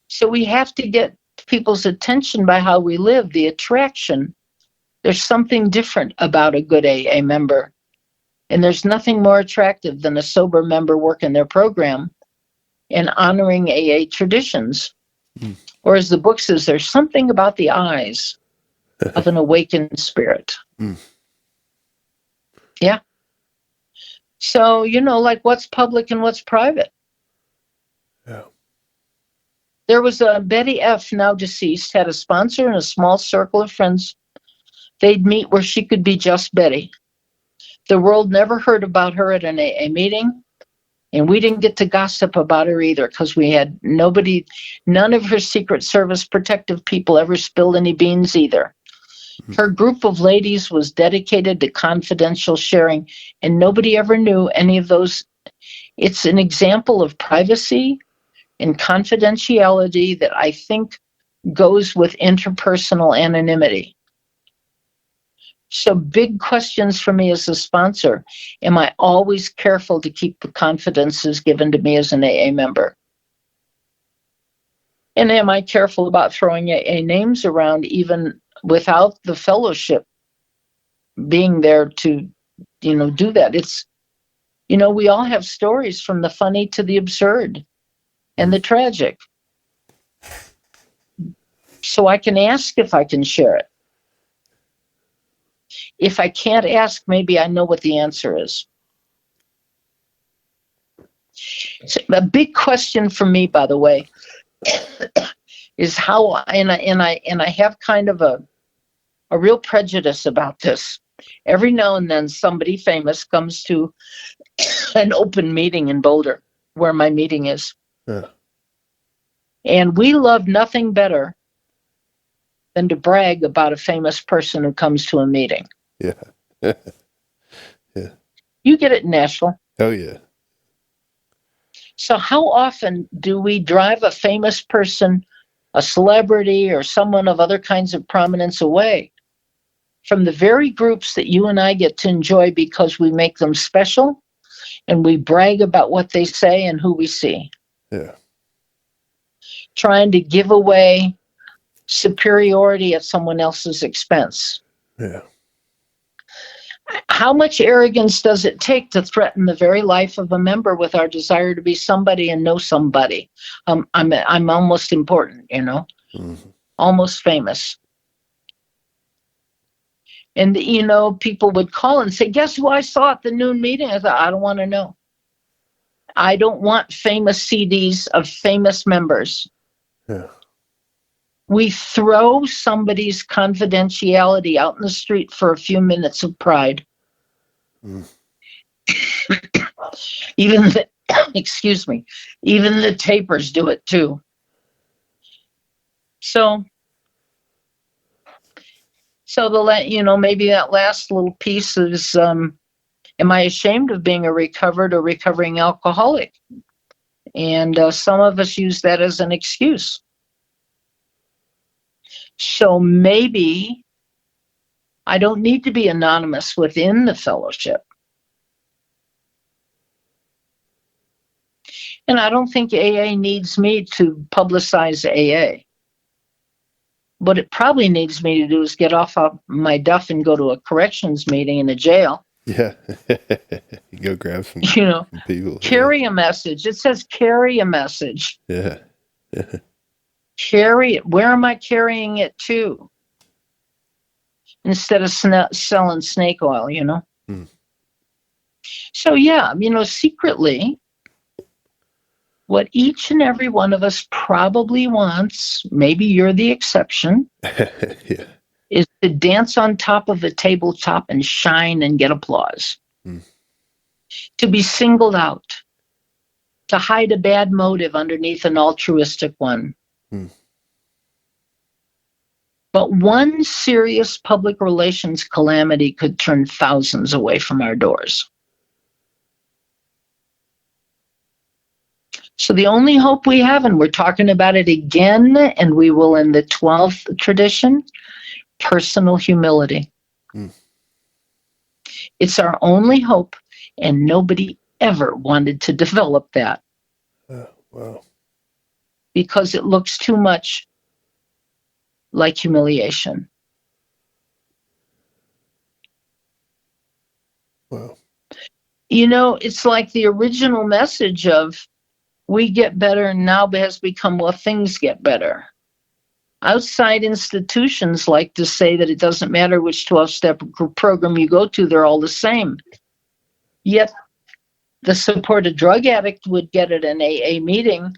so we have to get people's attention by how we live, the attraction. There's something different about a good AA member. And there's nothing more attractive than a sober member working their program and honoring AA traditions. Or as the book says, there's something about the eyes of an awakened spirit. Yeah. So, like what's public and what's private. Yeah. There was a Betty F., now deceased, had a sponsor and a small circle of friends. They'd meet where she could be just Betty. The world never heard about her at an AA meeting, and we didn't get to gossip about her either because we had none of her Secret Service protective people ever spilled any beans either. Her group of ladies was dedicated to confidential sharing, and nobody ever knew any of those. It's an example of privacy and confidentiality that I think goes with interpersonal anonymity. So big questions for me as a sponsor. Am I always careful to keep the confidences given to me as an AA member? And am I careful about throwing AA names around even without the fellowship being there to, do that? It's, we all have stories from the funny to the absurd and the tragic. So I can ask if I can share it. If I can't ask, maybe I know what the answer is. So a big question for me, by the way, is how, and I have kind of a real prejudice about this. Every now and then somebody famous comes to an open meeting in Boulder, where my meeting is. Yeah. And we love nothing better than to brag about a famous person who comes to a meeting. Yeah. Yeah. You get it in Nashville. Oh, yeah. So how often do we drive a famous person, a celebrity, or someone of other kinds of prominence away from the very groups that you and I get to enjoy because we make them special and we brag about what they say and who we see? Yeah. Trying to give away superiority at someone else's expense. Yeah. How much arrogance does it take to threaten the very life of a member with our desire to be somebody and know somebody? I'm almost important, almost famous. And, people would call and say, guess who I saw at the noon meeting? I thought, I don't want to know. I don't want famous CDs of famous members. Yeah. We throw somebody's confidentiality out in the street for a few minutes of pride. Even the, excuse me, even the tapers do it too. So maybe that last little piece is, am I ashamed of being a recovered or recovering alcoholic? And some of us use that as an excuse. So maybe I don't need to be anonymous within the fellowship. And I don't think AA needs me to publicize AA. What it probably needs me to do is get off of my duff and go to a corrections meeting in a jail. Yeah. Go grab some people. Carry a message. It says carry a message. Yeah. Carry it. Where am I carrying it to? Instead of selling snake oil, So secretly, what each and every one of us probably wants, maybe you're the exception, Yeah. is to dance on top of a tabletop and shine and get applause. To be singled out. To hide a bad motive underneath an altruistic one. But one serious public relations calamity could turn thousands away from our doors. So the only hope we have, and we're talking about it again, and we will in the 12th tradition, personal humility. It's our only hope, and nobody ever wanted to develop that. Wow. Because it looks too much like humiliation. Wow. It's like the original message of we get better and now has become, well, things get better. Outside institutions like to say that it doesn't matter which 12-step program you go to, they're all the same. Yet the supported drug addict would get at an AA meeting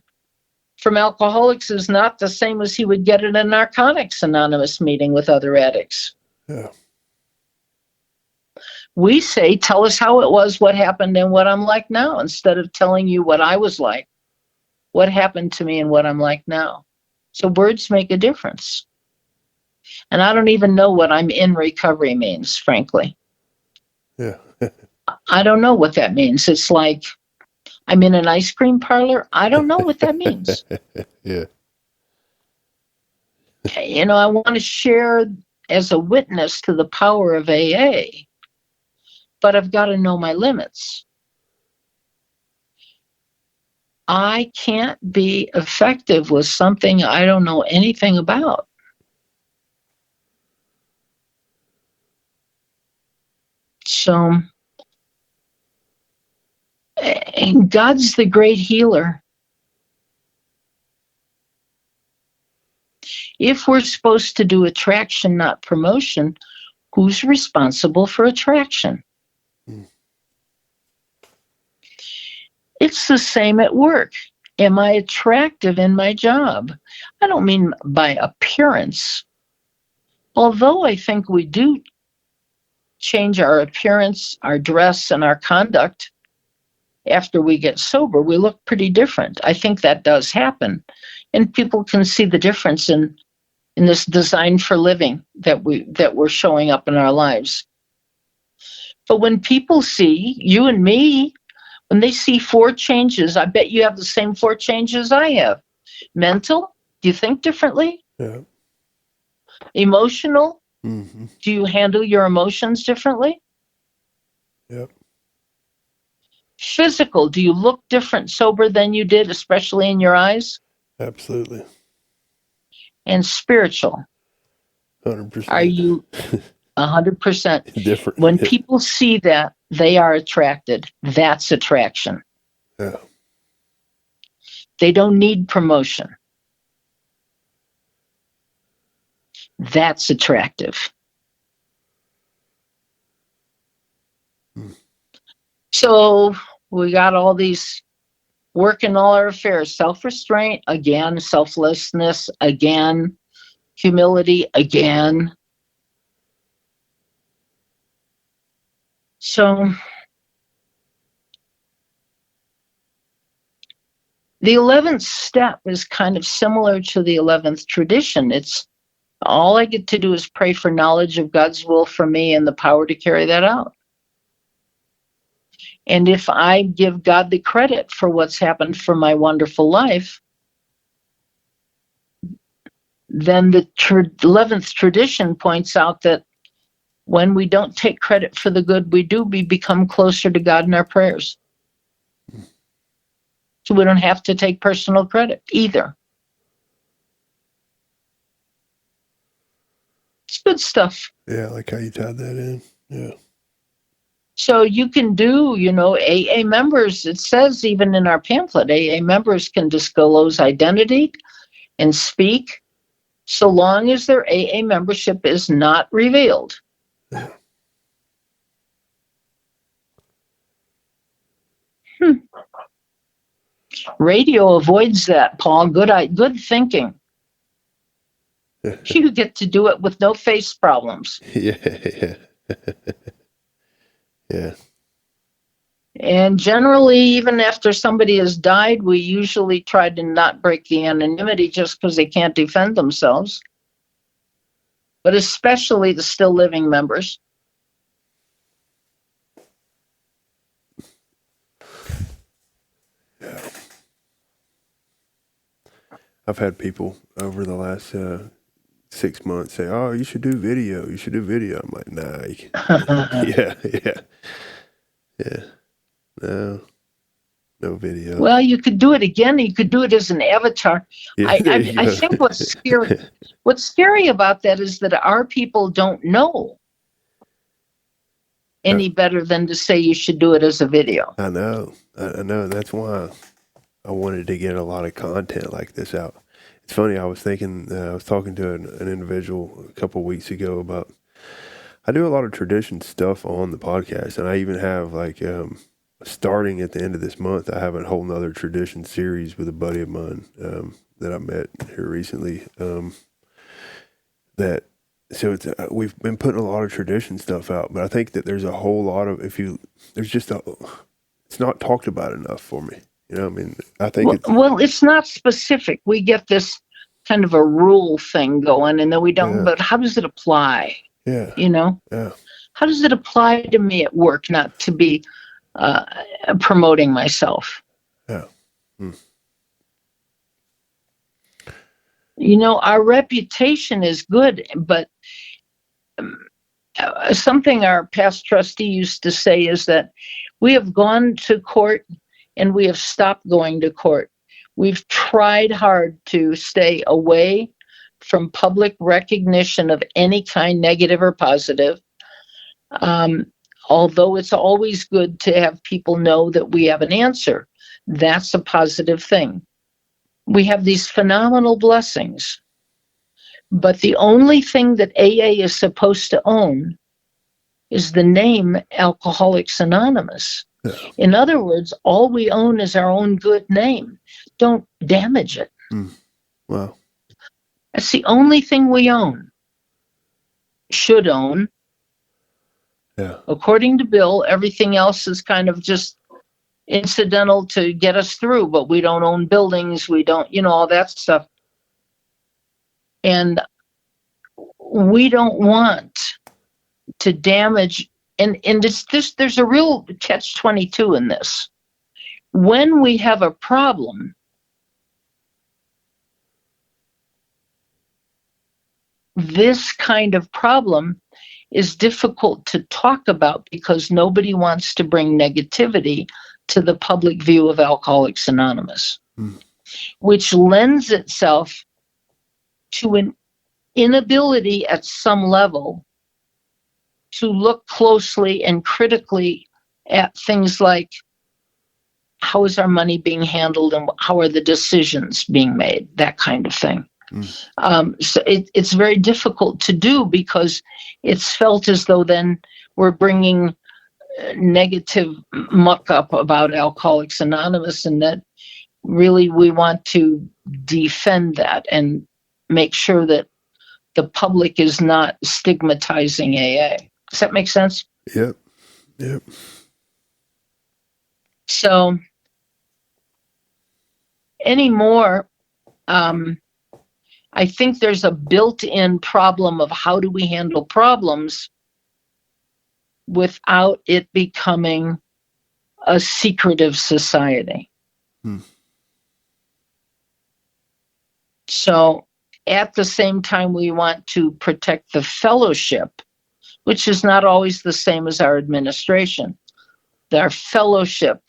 from alcoholics is not the same as he would get at a Narcotics Anonymous meeting with other addicts. Yeah. We say, tell us how it was, what happened, and what I'm like now, instead of telling you what I was like, what happened to me and what I'm like now. So words make a difference. And I don't even know what I'm in recovery means, frankly. Yeah. I don't know what that means. It's like I'm in an ice cream parlor. I don't know what that means. Yeah. I want to share as a witness to the power of AA, but I've got to know my limits. I can't be effective with something I don't know anything about. So, and God's the great healer. If we're supposed to do attraction, not promotion, who's responsible for attraction? It's the same at work. Am I attractive in my job? I don't mean by appearance. Although I think we do change our appearance, our dress, and our conduct after we get sober, we look pretty different. I think that does happen. And people can see the difference in this design for living that we're showing up in our lives. But when people see you and me, when they see 4 changes, I bet you have the same 4 changes I have. Mental, do you think differently? Yeah. Emotional, Mm-hmm. do you handle your emotions differently? Yep. Physical, do you look different sober than you did, especially in your eyes? Absolutely. and spiritual. 100%. Are you 100%? Different? When people see that, they are attracted. That's attraction. Yeah. They don't need promotion. That's attractive. So we got all these working all our affairs. Self-restraint, again. Selflessness, again. Humility, again. So the 11th step is kind of similar to the 11th tradition. It's all I get to do is pray for knowledge of God's will for me and the power to carry that out. And if I give God the credit for what's happened for my wonderful life, then the 11th tradition points out that when we don't take credit for the good we do, we become closer to God in our prayers. So we don't have to take personal credit either. It's good stuff. Yeah, I like how you tied that in. Yeah. So you can do, AA members, it says even in our pamphlet, AA members can disclose identity and speak so long as their AA membership is not revealed. Yeah. Radio avoids that, Paul. Good thinking. You get to do it with no face problems. Yeah. Yeah. And generally, even after somebody has died, we usually try to not break the anonymity just because they can't defend themselves. But especially the still living members. Yeah. I've had people over the last 6 months say, "Oh, you should do video. You should do video." I'm like, "Nah." Yeah. No video. Well, you could do it again. You could do it as an avatar. Yeah, I think what's scary about that is that our people don't know any better than to say you should do it as a video. I know. That's why I wanted to get a lot of content like this out. It's funny. I was thinking, I was talking to an individual a couple of weeks ago about, I do a lot of tradition stuff on the podcast, and I even have starting at the end of this month, I have a whole nother tradition series with a buddy of mine that I met here recently. We've been putting a lot of tradition stuff out, but I think that there's a whole lot of it's not talked about enough for me. I think it's not specific. We get this kind of a rule thing going, and then we don't. Yeah. But how does it apply? Yeah. Yeah. How does it apply to me at work? Not to be promoting myself. Yeah. Our reputation is good, but something our past trustee used to say is that we have gone to court and we have stopped going to court. We've tried hard to stay away from public recognition of any kind, negative or positive. Although it's always good to have people know that we have an answer. That's a positive thing. We have these phenomenal blessings. But the only thing that AA is supposed to own is the name Alcoholics Anonymous. Yeah. In other words, all we own is our own good name. Don't damage it. Wow. That's the only thing we own. Should own. Yeah. According to Bill, everything else is kind of just incidental to get us through, but we don't own buildings. We don't, all that stuff. And we don't want to damage. And there's a real catch-22 in this. When we have a problem, this kind of problem is difficult to talk about because nobody wants to bring negativity to the public view of Alcoholics Anonymous, which lends itself to an inability at some level to look closely and critically at things like, how is our money being handled and how are the decisions being made, that kind of thing. So it's very difficult to do because it's felt as though then we're bringing negative muck up about Alcoholics Anonymous, and that really we want to defend that and make sure that the public is not stigmatizing AA. Does that make sense? Yep. So anymore, I think there's a built-in problem of how do we handle problems without it becoming a secretive society. So at the same time, we want to protect the fellowship, which is not always the same as our administration. Our fellowship,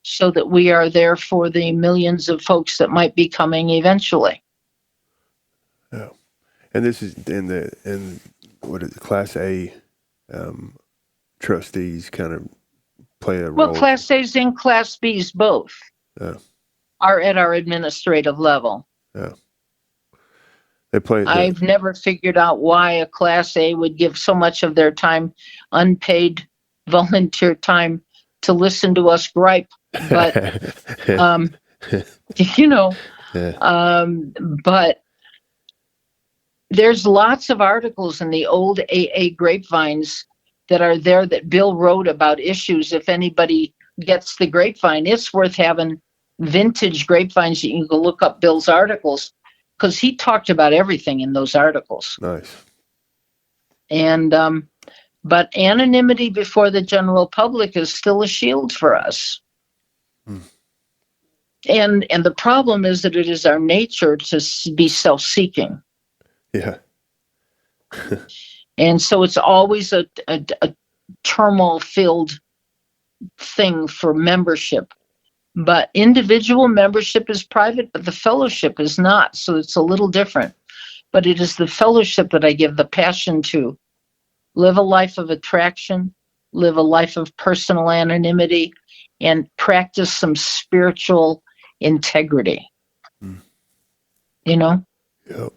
so that we are there for the millions of folks that might be coming eventually. Yeah. And this is what is it, Class A trustees kind of play a role. Well, Class A's and Class B's both are at our administrative level. Yeah. They play. I've never figured out why a Class A would give so much of their time, unpaid volunteer time, to listen to us gripe. But, but there's lots of articles in the old AA grapevines that are there that Bill wrote about issues. If anybody gets the grapevine, it's worth having vintage grapevines. You can go look up Bill's articles because he talked about everything in those articles. Nice. And, but anonymity before the general public is still a shield for us. And the problem is that it is our nature to be self-seeking. Yeah. And so it's always a turmoil-filled thing for membership. But individual membership is private, but the fellowship is not. So it's a little different. But it is the fellowship that I give the passion to. Live a life of attraction, live a life of personal anonymity, and practice some spiritual integrity. You know? Yep.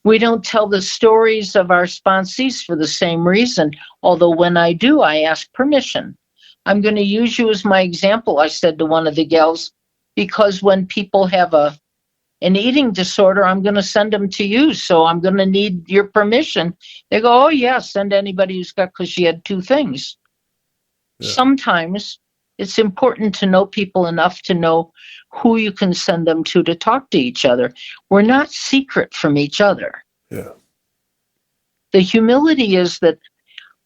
We don't tell the stories of our sponsees for the same reason, although when I do, I ask permission. I'm going to use you as my example, I said to one of the gals, because when people have an eating disorder, I'm going to send them to you, so I'm going to need your permission. They go, oh yeah, send anybody who's got, because she had two things. Yeah. Sometimes it's important to know people enough to know who you can send them to talk to each other. We're not secret from each other. Yeah. The humility is that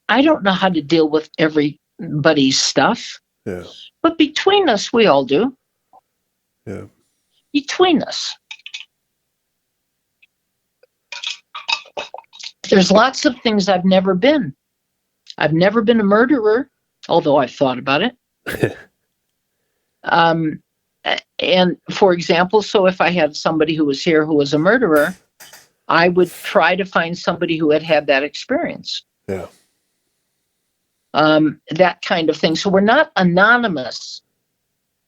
I don't know how to deal with everybody's stuff. Yeah. But between us, we all do. Yeah. Between us. There's lots of things I've never been. I've never been a murderer, although I've thought about it. And for example, so if I had somebody who was here who was a murderer, I would try to find somebody who had had that experience. Yeah. That kind of thing. So we're not anonymous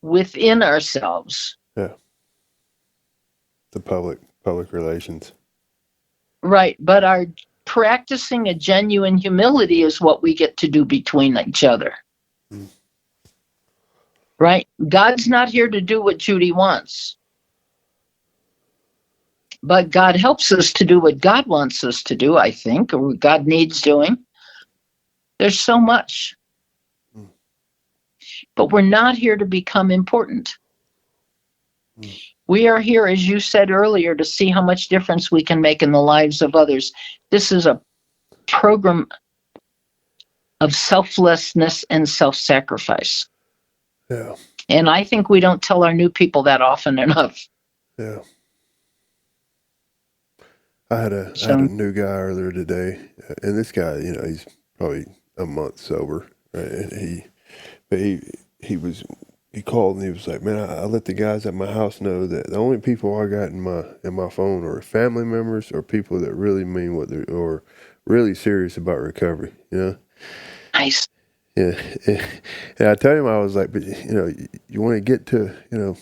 within ourselves. Yeah. The public relations. Right. But our practicing a genuine humility is what we get to do between each other. Right? God's not here to do what Judy wants. But God helps us to do what God wants us to do, I think, or what God needs doing. There's so much. But we're not here to become important. We are here, as you said earlier, to see how much difference we can make in the lives of others. This is a program of selflessness and self-sacrifice. Yeah. And I think we don't tell our new people that often enough. Yeah. I had a new guy earlier today, and this guy, he's probably a month sober, right? And he was he called and he was like, man, I let the guys at my house know that the only people I got in my phone are family members or people that really mean what they're, or really serious about recovery, you know? Nice. Yeah. And I tell him, I was like, but you know, you want to get to, you know,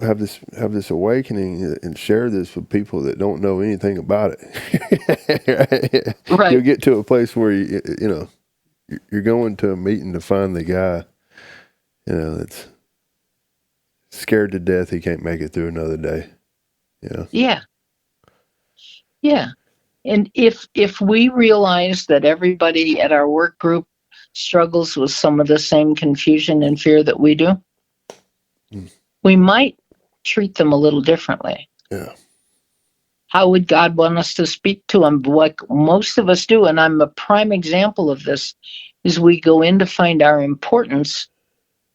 have this awakening and share this with people that don't know anything about it. Right. You'll get to a place where you know, you're going to a meeting to find the guy, you know, that's scared to death he can't make it through another day. You know? Yeah. Yeah. And if we realize that everybody at our work group struggles with some of the same confusion and fear that we do, we might treat them a little differently. Yeah. How would God want us to speak to them? What most of us do, and I'm a prime example of this, is we go in to find our importance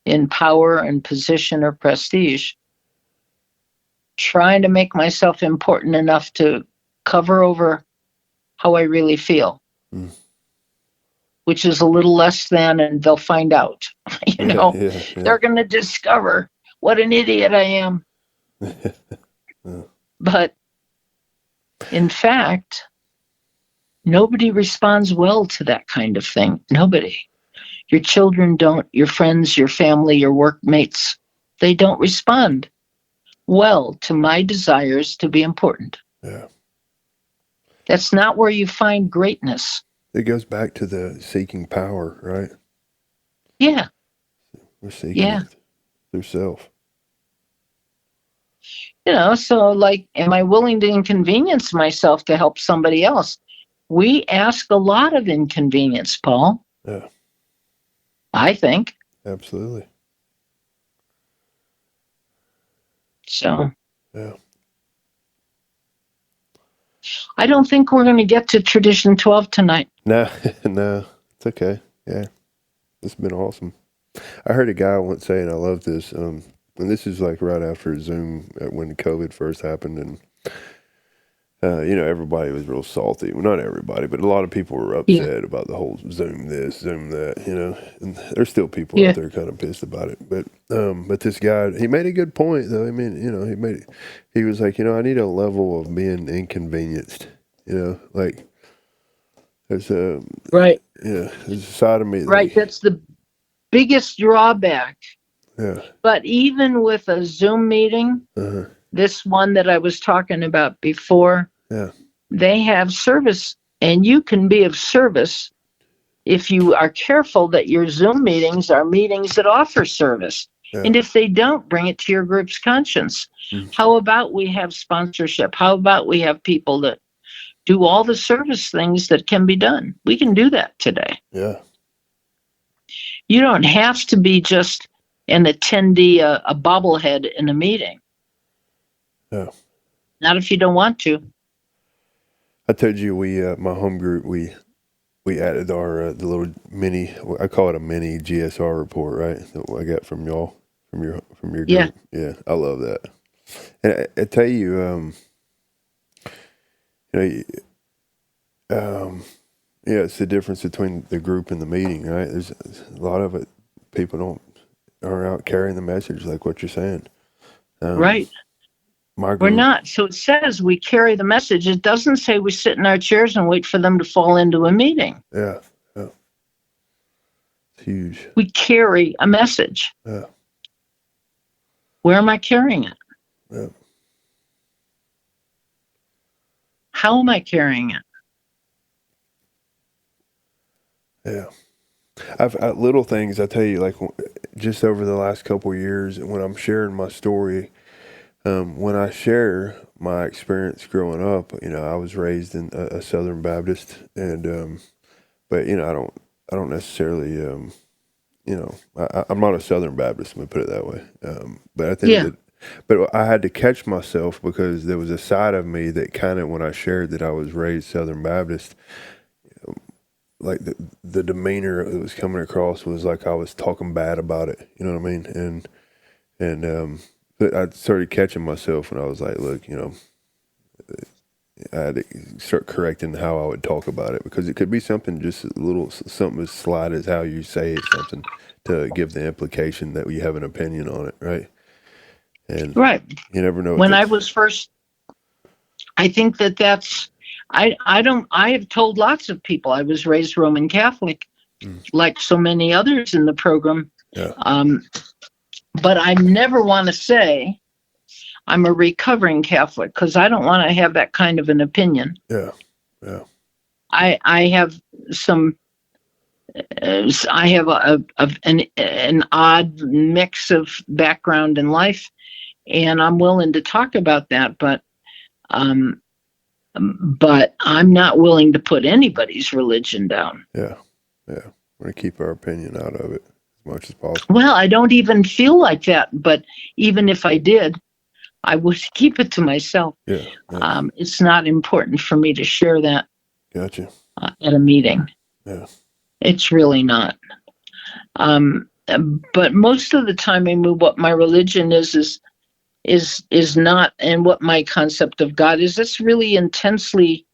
in power and position or prestige, trying to make myself important enough to cover over how I really feel, which is a little less than, and they'll find out. You know, they're going to discover what an idiot I am. But in fact, nobody responds well to that kind of thing. Nobody. Your children don't, your friends, your family, your workmates, they don't respond well to my desires to be important. Yeah. That's not where you find greatness. It goes back to the seeking power, right? Yeah. We're seeking it through self. You know, so like, am I willing to inconvenience myself to help somebody else? We ask a lot of inconvenience, Paul. Yeah. I think. Absolutely. So. Yeah. I don't think we're going to get to Tradition 12 tonight. No, it's okay. Yeah. It's been awesome. I heard a guy once say, and I love this, and this is like right after Zoom when COVID first happened, and you know, everybody was real salty. Well, not everybody, but a lot of people were upset about the whole Zoom this, Zoom that, you know, and there's still people out there kind of pissed about it. But this guy, he made a good point though. I mean, you know, he was like, you know, I need a level of being inconvenienced, you know, like there's a, right. Yeah, there's a side of me. Right. That's the biggest drawback. Yeah. But even with a Zoom meeting, this one that I was talking about before, they have service, and you can be of service if you are careful that your Zoom meetings are meetings that offer service. And if they don't, bring it to your group's conscience. How about we have sponsorship? How about we have people that do all the service things that can be done? We can do that today. Yeah. You don't have to be just an attendee, a bobblehead in a meeting. Yeah. Not if you don't want to. I told you my home group, we added our the little mini, I call it a mini GSR report, right? That I got from y'all, from your group. Yeah, I love that. And I tell you, you know, yeah, it's the difference between the group and the meeting, right? There's a lot of it. People aren't out carrying the message like what you're saying. Right. We're not. So it says we carry the message. It doesn't say we sit in our chairs and wait for them to fall into a meeting. Yeah. Yeah. It's huge. We carry a message. Yeah. Where am I carrying it? Yeah. How am I carrying it? Yeah. I've little things, I tell you, like just over the last couple of years, when I'm sharing my story, when I share my experience growing up, you know, I was raised in a Southern Baptist, and but you know, I don't necessarily, you know, I'm not a Southern Baptist. Let me put it that way. But I think but I had to catch myself because there was a side of me that kind of, when I shared that I was raised Southern Baptist, like the demeanor that was coming across was like I was talking bad about it. You know what I mean? And but I started catching myself, and I was like, look, you know, I'd start correcting how I would talk about it, because it could be something just a little, something as slight as how you say it, something to give the implication that you have an opinion on it, right? And Right. you never know. When I was first, I think that's, I have told lots of people I was raised Roman Catholic, like so many others in the program. Yeah. But I never want to say I'm a recovering Catholic, because I don't want to have that kind of an opinion. Yeah. Yeah. I have some, I have an odd mix of background in life, and I'm willing to talk about that, but I'm not willing to put anybody's religion down. Yeah. Yeah. We're going to keep our opinion out of it as much as possible. Well, I don't even feel like that, but even if I did, I would keep it to myself. Yeah. Yeah. It's not important for me to share that. Gotcha. At a meeting. Yeah. It's really not. But most of the time, I mean, what my religion is not, and what my concept of God is, it's really intensely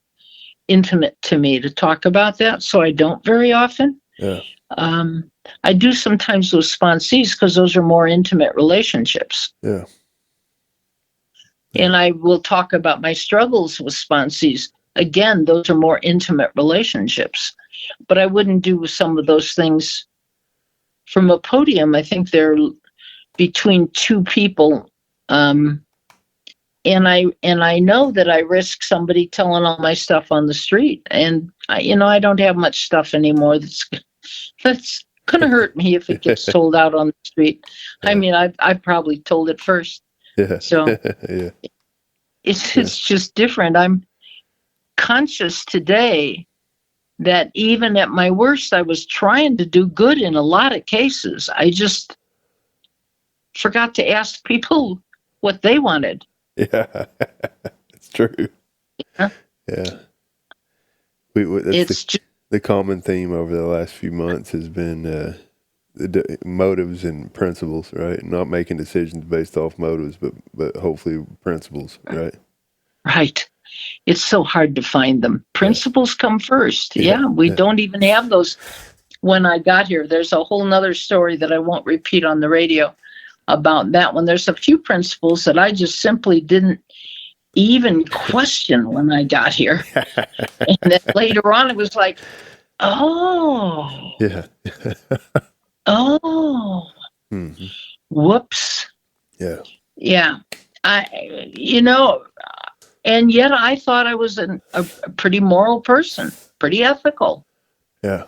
intimate to me to talk about that. So I don't very often. Yeah. I do sometimes with sponsees, because those are more intimate relationships. Yeah. And I will talk about my struggles with sponsees. Again, those are more intimate relationships. But I wouldn't do some of those things from a podium. I think they're between two people. And I know that I risk somebody telling all my stuff on the street. And I don't have much stuff anymore that's going to hurt me if it gets told out on the street. Yeah. I mean, I've probably told it first. Yeah. So yeah. It's just different. I'm conscious today that even at my worst, I was trying to do good in a lot of cases. I just forgot to ask people what they wanted. Yeah, it's true. Yeah. Yeah. The common theme over the last few months has been the motives and principles, right? Not making decisions based off motives, but hopefully principles, right? Right. It's so hard to find them. Principles come first. Yeah, we don't even have those. When I got here, there's a whole nother story that I won't repeat on the radio about that one. There's a few principles that I just simply didn't even question when I got here. And then later on, it was like, oh. Yeah. Oh. Mm-hmm. Whoops. Yeah. Yeah. And yet I thought I was a pretty moral person, pretty ethical. Yeah.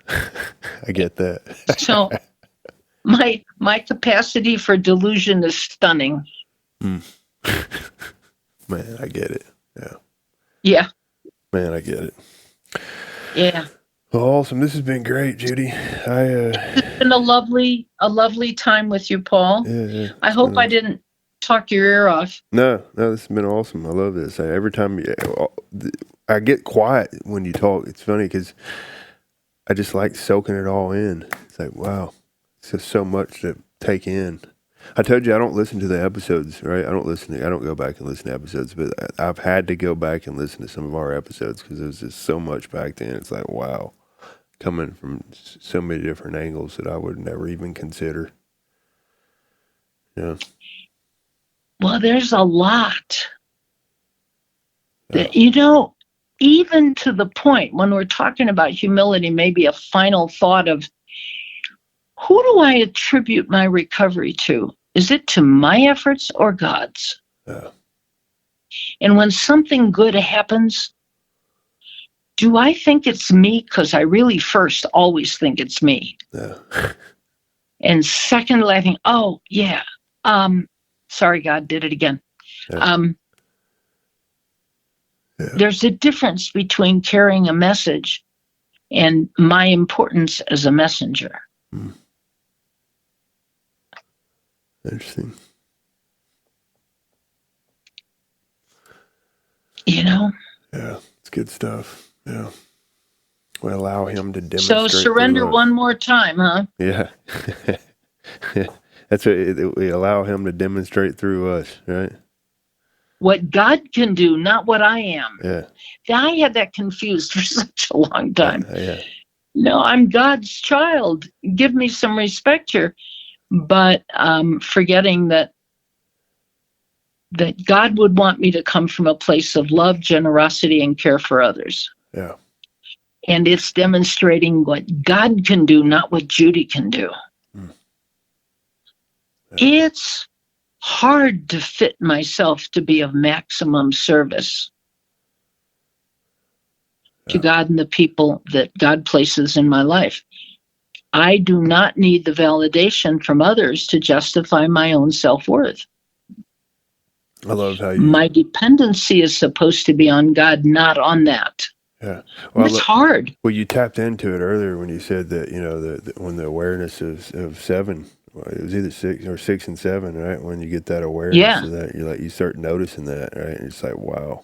I get that. So my capacity for delusion is stunning. Man, I get it. Yeah. Yeah. Man, I get it. Yeah. Well, awesome. This has been great, Judy. It's been a lovely time with you, Paul. Yeah. I hope I didn't talk your ear off. No, this has been awesome. I love this. Every time I get quiet when you talk, it's funny because I just like soaking it all in. It's like, wow, it's just so much to take in. I told you I don't listen to the episodes, right? I don't go back and listen to episodes, but I've had to go back and listen to some of our episodes because there was just so much back then. It's like, wow, coming from so many different angles that I would never even consider. Yeah. Well, there's a lot that, even to the point when we're talking about humility, maybe a final thought of, who do I attribute my recovery to? Is it to my efforts or God's? Yeah. And when something good happens, do I think it's me? Because I really first always think it's me. Yeah. And secondly, I think, oh, yeah, sorry, God, did it again. Yeah. There's a difference between carrying a message and my importance as a messenger. Interesting. Yeah, it's good stuff. Yeah. We allow him to demonstrate. So surrender one more time, huh? Yeah. That's what we allow him to demonstrate through us, right? what God can do, not what I am. Yeah. I had that confused for such a long time. Yeah. No, I'm God's child. Give me some respect here. But forgetting that God would want me to come from a place of love, generosity, and care for others. Yeah. And it's demonstrating what God can do, not what Judy can do. Yeah. It's hard to fit myself to be of maximum service to God and the people that God places in my life. I do not need the validation from others to justify my own self-worth. I love how you... My dependency is supposed to be on God, not on that. Yeah. Well, it's hard. Well, you tapped into it earlier when you said that, when the awareness of 7, it was either 6 and 7, right? When you get that awareness of that, you start noticing that, right? And it's like, wow.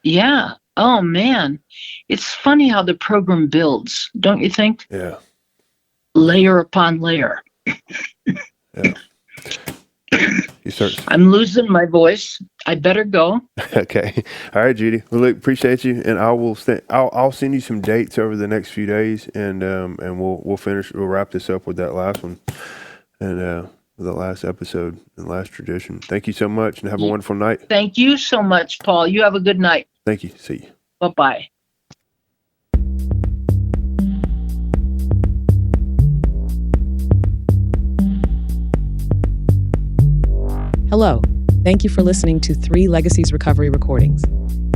Yeah. Oh, man. It's funny how the program builds, don't you think? Yeah. Layer upon layer. Yeah. I'm losing my voice. I better go. Okay. All right, Judy. Well, look, appreciate you, and I'll send you some dates over the next few days, and we'll wrap this up with that last one, and the last episode and last tradition. Thank you so much, and have a wonderful night. Thank you so much, Paul. You have a good night. Thank you. See you. Bye-bye. Hello. Thank you for listening to 3 Legacies Recovery Recordings.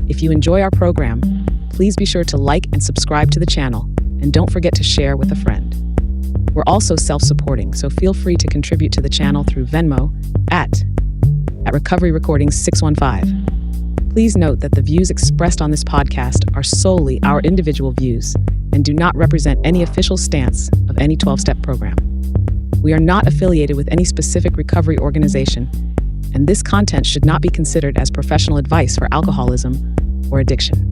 If you enjoy our program, please be sure to like and subscribe to the channel, and don't forget to share with a friend. We're also self-supporting, so feel free to contribute to the channel through Venmo at Recovery Recordings 615. Please note that the views expressed on this podcast are solely our individual views and do not represent any official stance of any 12-step program. We are not affiliated with any specific recovery organization, and this content should not be considered as professional advice for alcoholism or addiction.